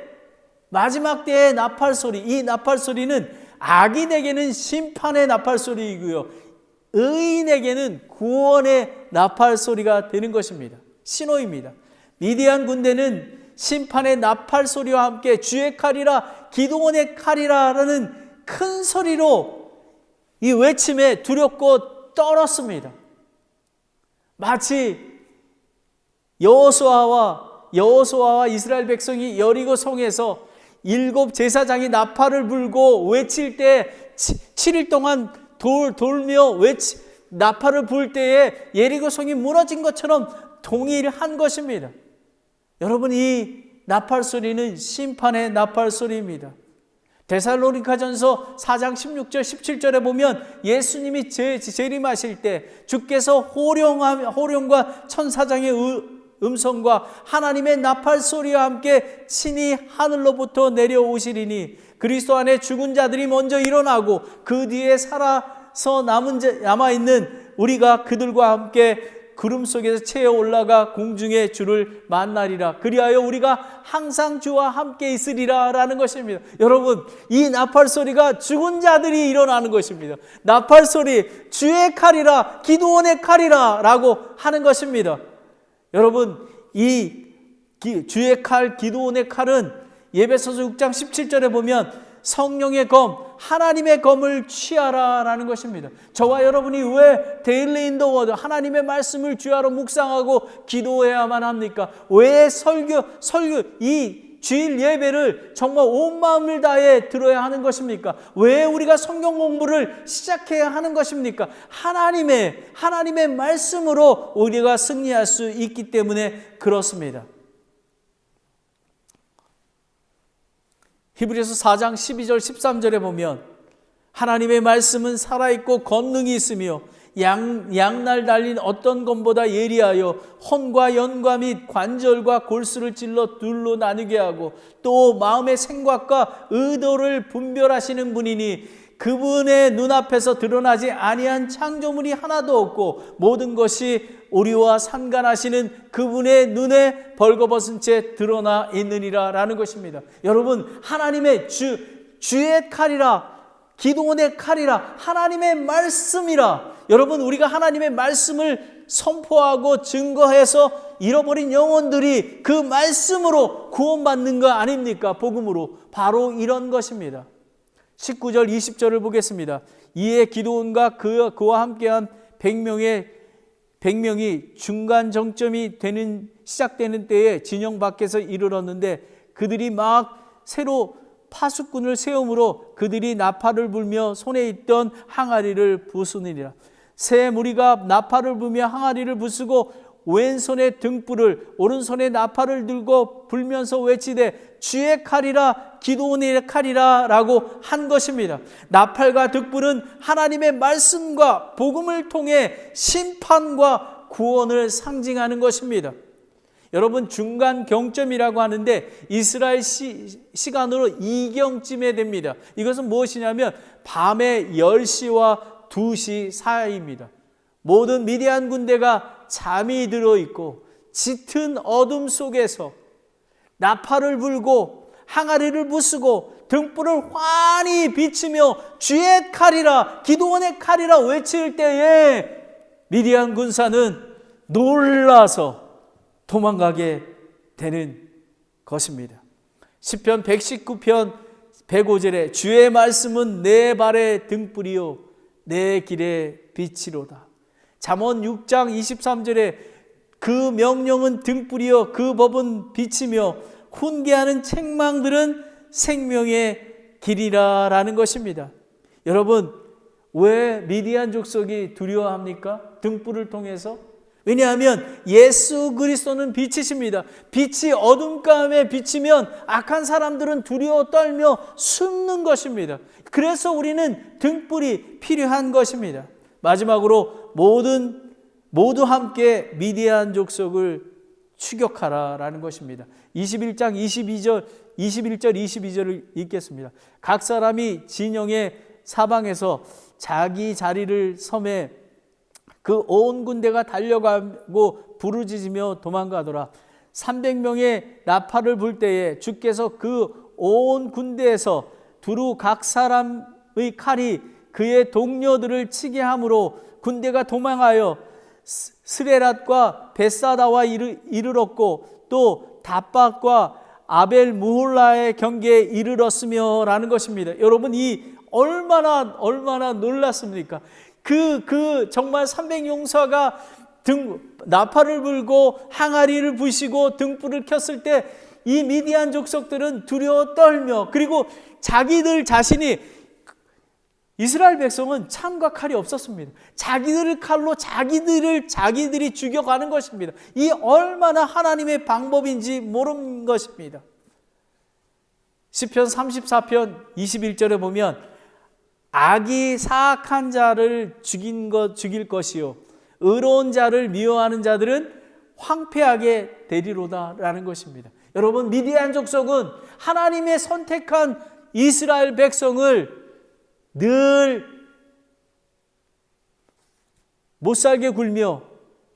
마지막 때의 나팔 소리, 이 나팔 소리는 악인에게는 심판의 나팔 소리이고요, 의인에게는 구원의 나팔 소리가 되는 것입니다. 신호입니다. 미디안 군대는 심판의 나팔 소리와 함께 주의 칼이라 기드온의 칼이라라는 큰 소리로 이 외침에 두렵고 떨었습니다. 마치 여호수아와 이스라엘 백성이 여리고 성에서 7 제사장이 나팔을 불고 외칠 때 7일 동안 돌며 나팔을 불 때에 예리고 성이 무너진 것처럼 동일한 것입니다. 여러분, 이 나팔 소리는 심판의 나팔 소리입니다. 데살로니가전서 4장 16절 17절에 보면 예수님이 재림하실 때 주께서 호령과 천사장의 음성과 하나님의 나팔 소리와 함께 친히 하늘로부터 내려오시리니 그리스도 안에 죽은 자들이 먼저 일어나고 그 뒤에 살아서 남아있는 우리가 그들과 함께 구름 속에서 채어 올라가 공중에 주를 만나리라. 그리하여 우리가 항상 주와 함께 있으리라 라는 것입니다. 여러분, 이 나팔 소리가 죽은 자들이 일어나는 것입니다. 나팔 소리, 주의 칼이라 기드온의 칼이라 라고 하는 것입니다. 여러분, 이 주의 칼, 기드온의 칼은 에베소서 6장 17절에 보면 성령의 검, 하나님의 검을 취하라 라는 것입니다. 저와 여러분이 왜 데일리 인 더 워드, 하나님의 말씀을 주야로 묵상하고 기도해야만 합니까? 왜 이 주일 예배를 정말 온 마음을 다해 들어야 하는 것입니까? 왜 우리가 성경 공부를 시작해야 하는 것입니까? 하나님의 말씀으로 우리가 승리할 수 있기 때문에 그렇습니다. 히브리서 4장 12절 13절에 보면 하나님의 말씀은 살아있고 권능이 있으며 양날 달린 어떤 검보다 예리하여 혼과 연과 및 관절과 골수를 찔러 둘로 나누게 하고 또 마음의 생각과 의도를 분별하시는 분이니 그분의 눈앞에서 드러나지 아니한 창조물이 하나도 없고 모든 것이 우리와 상관하시는 그분의 눈에 벌거벗은 채 드러나 있느니라 라는 것입니다. 여러분, 하나님의 주의 칼이라 기드온의 칼이라 하나님의 말씀이라. 여러분, 우리가 하나님의 말씀을 선포하고 증거해서 잃어버린 영혼들이 그 말씀으로 구원받는 거 아닙니까? 복음으로. 바로 이런 것입니다. 19절 20절을 보겠습니다. 이에 기드온과 그와 함께한 100명의 100명이 중간 정점이 시작되는 때에 진영 밖에서 이르렀는데 그들이 막 새로 파수꾼을 세움으로 그들이 나팔을 불며 손에 있던 항아리를 부수느니라. 새 무리가 나팔을 불며 항아리를 부수고 왼손에 등불을 오른손에 나팔을 들고 불면서 외치되 주의 칼이라 기드온의 칼이라 라고 한 것입니다. 나팔과 등불은 하나님의 말씀과 복음을 통해 심판과 구원을 상징하는 것입니다. 여러분, 중간 경점이라고 하는데 이스라엘 시간으로 이경쯤에 됩니다. 이것은 무엇이냐면 밤의 10시와 2시 사이입니다. 모든 미디안 군대가 잠이 들어 있고 짙은 어둠 속에서 나팔을 불고 항아리를 부수고 등불을 환히 비추며 주의 칼이라 기드온의 칼이라 외칠 때에 미디안 군사는 놀라서 도망가게 되는 것입니다. 시편 119편 105절에 주의 말씀은 내 발의 등불이요 내 길의 빛이로다. 잠언 6장 23절에 그 명령은 등불이요 그 법은 빛이며 훈계하는 책망들은 생명의 길이라 라는 것입니다. 여러분, 왜 미디안 족속이 두려워합니까? 등불을 통해서? 왜냐하면 예수 그리스도는 빛이십니다. 빛이 어둠 가운데 비치면 악한 사람들은 두려워 떨며 숨는 것입니다. 그래서 우리는 등불이 필요한 것입니다. 마지막으로 모두 함께 미디안 족속을 추격하라라는 것입니다. 21장 21절 22절을 읽겠습니다. 각 사람이 진영의 사방에서 자기 자리를 섬에 그 온 군대가 달려가고 부르짖으며 도망가더라. 300명의 나팔을 불 때에 주께서 그 온 군대에서 두루 각 사람의 칼이 그의 동료들을 치게 함으로 군대가 도망하여 스레랏과 벳사다와 이르렀고 또 답박과 아벨 무홀라의 경계에 이르렀으며 라는 것입니다. 여러분, 이 얼마나 놀랐습니까? 정말 300용사가 나팔을 불고 항아리를 부시고 등불을 켰을 때 이 미디안 족속들은 두려워 떨며, 그리고 자기들 자신이, 이스라엘 백성은 창과 칼이 없었습니다. 자기들의 칼로 자기들이 죽여가는 것입니다. 이 얼마나 하나님의 방법인지 모르는 것입니다. 시편 34편 21절에 보면 악이 사악한 자를 죽일 것이요 의로운 자를 미워하는 자들은 황폐하게 되리로다 라는 것입니다. 여러분, 미디안 족속은 하나님의 선택한 이스라엘 백성을 늘 못살게 굴며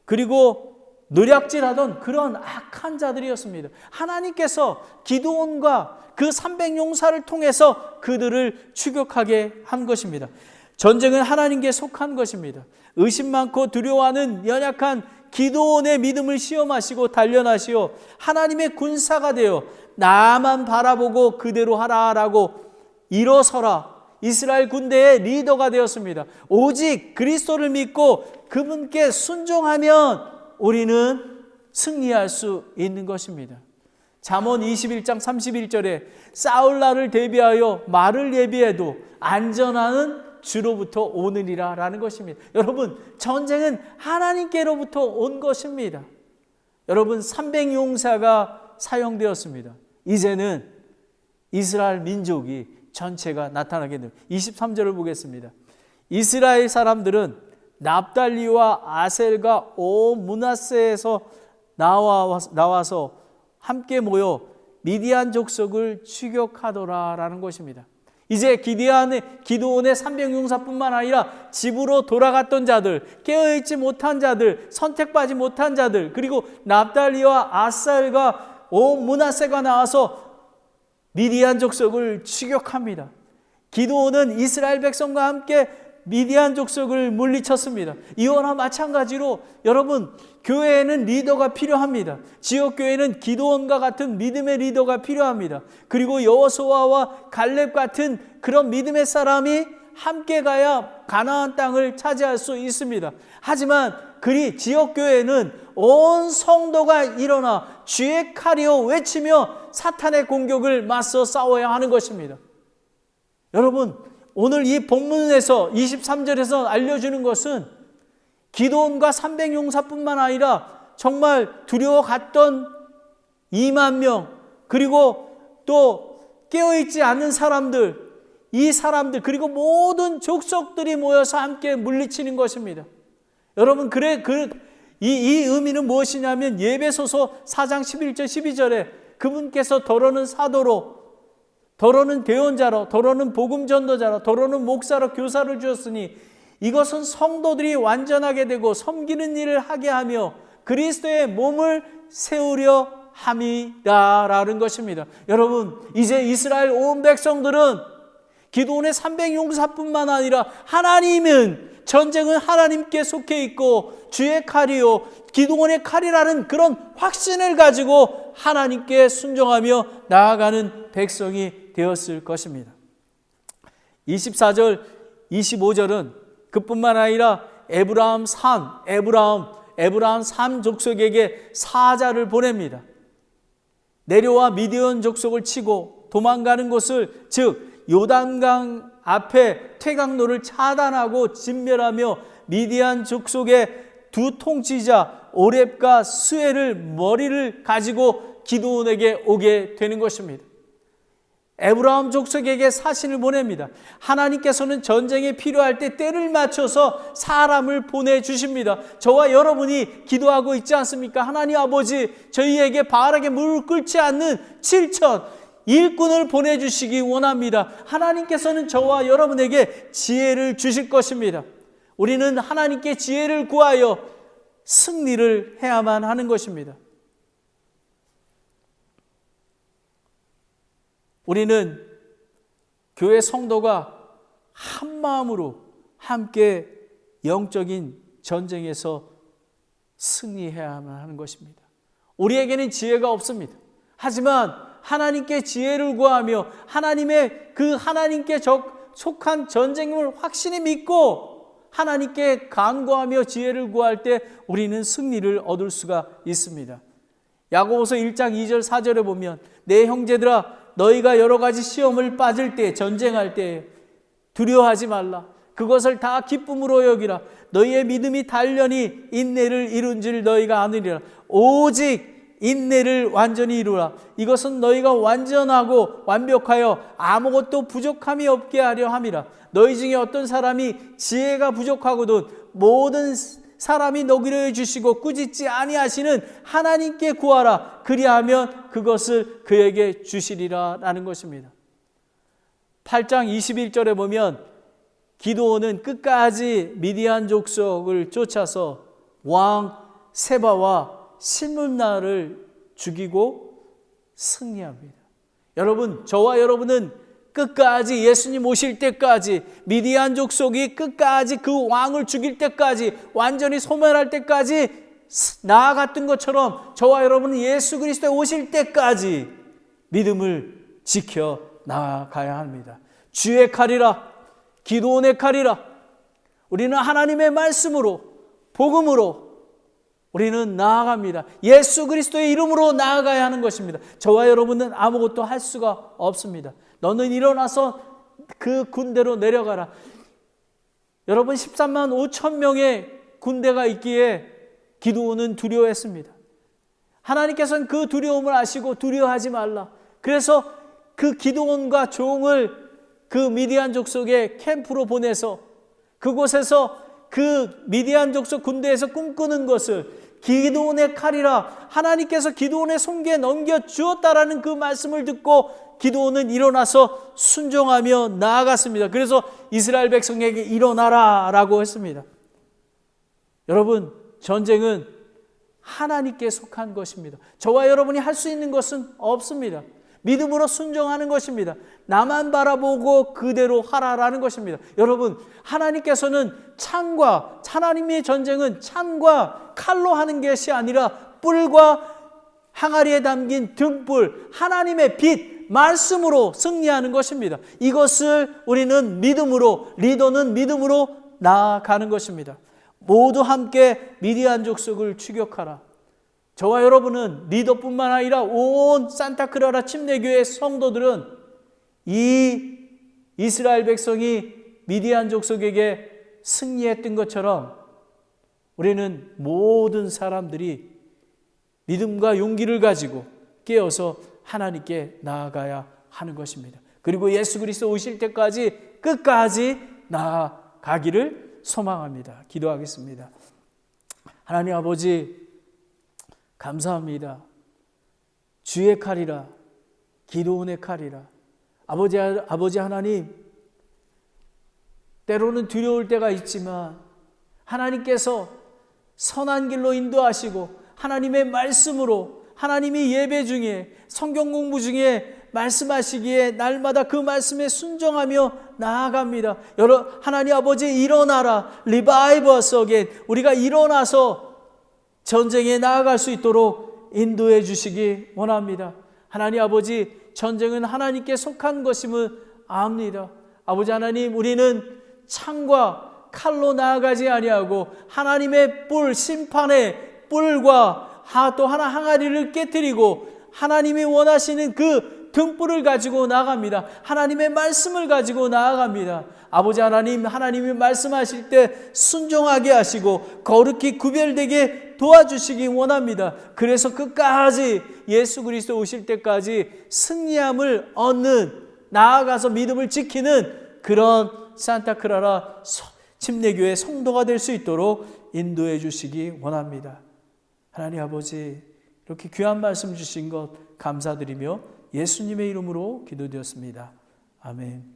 그리고 노략질하던 그런 악한 자들이었습니다. 하나님께서 기드온과 그 300용사를 통해서 그들을 추격하게 한 것입니다. 전쟁은 하나님께 속한 것입니다. 의심 많고 두려워하는 연약한 기드온의 믿음을 시험하시고 단련하시어 하나님의 군사가 되어 나만 바라보고 그대로 하라라고 일어서라. 이스라엘 군대의 리더가 되었습니다. 오직 그리스도를 믿고 그분께 순종하면 우리는 승리할 수 있는 것입니다. 잠언 21장 31절에 싸울 날을 대비하여 말을 예비해도 안전하는 주로부터 오느니라 라는 것입니다. 여러분, 전쟁은 하나님께로부터 온 것입니다. 여러분, 300용사가 사용되었습니다. 이제는 이스라엘 민족이 전체가 나타나게 됩니다. 23절을 보겠습니다. 이스라엘 사람들은 납달리와 아셀과 온 므낫세에서 나와서 함께 모여 미디안 족속을 추격하더라라는 것입니다. 이제 기드온의 300용사뿐만 아니라 집으로 돌아갔던 자들, 깨어있지 못한 자들, 선택받지 못한 자들, 그리고 납달리와 아셀과 온 므낫세가 나와서 미디안 족속을 추격합니다. 기드온은 이스라엘 백성과 함께 미디안 족속을 물리쳤습니다. 이와 마찬가지로 여러분, 교회에는 리더가 필요합니다. 지역교회는 기드온과 같은 믿음의 리더가 필요합니다. 그리고 여호수아와 갈렙 같은 그런 믿음의 사람이 함께 가야 가나안 땅을 차지할 수 있습니다. 하지만 지역교회는 온 성도가 일어나 주의 칼이여 외치며 사탄의 공격을 맞서 싸워야 하는 것입니다. 여러분, 오늘 이 본문에서 23절에서 알려주는 것은 기드온과 300용사뿐만 아니라 정말 두려워갔던 2만 명, 그리고 또 깨어있지 않는 사람들, 이 사람들, 그리고 모든 족속들이 모여서 함께 물리치는 것입니다. 여러분, 이 의미는 무엇이냐면 예배소서 4장 11절 12절에 그분께서 더러는 사도로, 더러는 대언자로, 더러는 복음 전도자로, 더러는 목사로 교사를 주었으니 이것은 성도들이 완전하게 되고 섬기는 일을 하게 하며 그리스도의 몸을 세우려 함이라라는 것입니다. 여러분, 이제 이스라엘 온 백성들은 기드온의 300용사뿐만 아니라 전쟁은 하나님께 속해 있고 주의 칼이요 기드온의 칼이라는 그런 확신을 가지고 하나님께 순종하며 나아가는 백성이 되었을 것입니다. 24절 25절은 그뿐만 아니라 에브라임 삼 족속에게 사자를 보냅니다. 내려와 미디안 족속을 치고 도망가는 곳을, 즉 요단강 앞에 퇴강로를 차단하고 진멸하며 미디안 족속의 두 통치자 오렙과 스웨를 머리를 가지고 기드온에게 오게 되는 것입니다. 에브라임 족속에게 사신을 보냅니다. 하나님께서는 전쟁에 필요할 때 때를 맞춰서 사람을 보내주십니다. 저와 여러분이 기도하고 있지 않습니까? 하나님 아버지, 저희에게 바알에게 무릎 꿇지 않는 7천 일꾼을 보내주시기 원합니다. 하나님께서는 저와 여러분에게 지혜를 주실 것입니다. 우리는 하나님께 지혜를 구하여 승리를 해야만 하는 것입니다. 우리는 교회 성도가 한 마음으로 함께 영적인 전쟁에서 승리해야만 하는 것입니다. 우리에게는 지혜가 없습니다. 하지만 하나님께 지혜를 구하며 하나님께 속한 전쟁을 확신히 믿고 하나님께 간구하며 지혜를 구할 때 우리는 승리를 얻을 수가 있습니다. 야고보서 1장 2절 4절에 보면 내 형제들아 너희가 여러 가지 시험을 빠질 때, 전쟁할 때 두려워하지 말라. 그것을 다 기쁨으로 여기라. 너희의 믿음이 단련히 인내를 이룬 줄 너희가 아느니라. 오직 인내를 완전히 이루라. 이것은 너희가 완전하고 완벽하여 아무것도 부족함이 없게 하려 함이라. 너희 중에 어떤 사람이 지혜가 부족하거든 모든 사람이 너기로 해주시고 꾸짖지 아니하시는 하나님께 구하라. 그리하면 그것을 그에게 주시리라 라는 것입니다. 8장 21절에 보면 기드온은 끝까지 미디안 족속을 쫓아서 왕 세바와 실문나를 죽이고 승리합니다. 여러분, 저와 여러분은 끝까지 예수님 오실 때까지 미디안 족속이 끝까지 그 왕을 죽일 때까지 완전히 소멸할 때까지 나아갔던 것처럼 저와 여러분은 예수 그리스도에 오실 때까지 믿음을 지켜 나아가야 합니다. 주의 칼이라, 기드온의 칼이라. 우리는 하나님의 말씀으로, 복음으로 우리는 나아갑니다. 예수 그리스도의 이름으로 나아가야 하는 것입니다. 저와 여러분은 아무것도 할 수가 없습니다. 너는 일어나서 그 군대로 내려가라. 여러분 13만 5천 명의 군대가 있기에 기드온은 두려워했습니다. 하나님께서는 그 두려움을 아시고 두려워하지 말라. 그래서 그 기드온과 종을 그 미디안 족속의 캠프로 보내서 그곳에서 그 미디안 족속 군대에서 꿈꾸는 것을 기드온의 칼이라 하나님께서 기드온의 손에 넘겨주었다라는 그 말씀을 듣고 기드온은 일어나서 순종하며 나아갔습니다. 그래서 이스라엘 백성에게 일어나라 라고 했습니다. 여러분, 전쟁은 하나님께 속한 것입니다. 저와 여러분이 할 수 있는 것은 없습니다. 믿음으로 순종하는 것입니다. 나만 바라보고 그대로 하라라는 것입니다. 여러분, 하나님께서는 하나님의 전쟁은 창과 칼로 하는 것이 아니라 뿔과 항아리에 담긴 등불, 하나님의 빛, 말씀으로 승리하는 것입니다. 이것을 우리는 믿음으로, 리더는 믿음으로 나아가는 것입니다. 모두 함께 미디안 족속을 추격하라. 저와 여러분은 리더뿐만 아니라 온 산타크라라 침례교회 성도들은 이 이스라엘 백성이 미디안 족속에게 승리했던 것처럼 우리는 모든 사람들이 믿음과 용기를 가지고 깨어서 하나님께 나아가야 하는 것입니다. 그리고 예수 그리스도 오실 때까지 끝까지 나아가기를 소망합니다. 기도하겠습니다. 하나님 아버지 감사합니다. 주의 칼이라, 기도원의 칼이라. 아버지 하나님, 때로는 두려울 때가 있지만 하나님께서 선한 길로 인도하시고 하나님의 말씀으로, 하나님이 예배 중에 성경 공부 중에 말씀하시기에 날마다 그 말씀에 순종하며 나아갑니다. 하나님 아버지 일어나라, 리바이브 어스 어게인. 우리가 일어나서 전쟁에 나아갈 수 있도록 인도해 주시기 원합니다. 하나님 아버지, 전쟁은 하나님께 속한 것임을 압니다. 아버지 하나님, 우리는 창과 칼로 나아가지 아니하고 하나님의 뿔, 심판의 뿔과 또 하나 항아리를 깨뜨리고 하나님이 원하시는 그 등불을 가지고 나아갑니다. 하나님의 말씀을 가지고 나아갑니다. 아버지 하나님, 하나님이 말씀하실 때 순종하게 하시고 거룩히 구별되게 도와주시기 원합니다. 그래서 끝까지 예수 그리스도 오실 때까지 승리함을 얻는, 나아가서 믿음을 지키는 그런 산타크라라 침례교회 성도가 될 수 있도록 인도해 주시기 원합니다. 하나님 아버지, 이렇게 귀한 말씀 주신 것 감사드리며 예수님의 이름으로 기도드렸습니다. 아멘.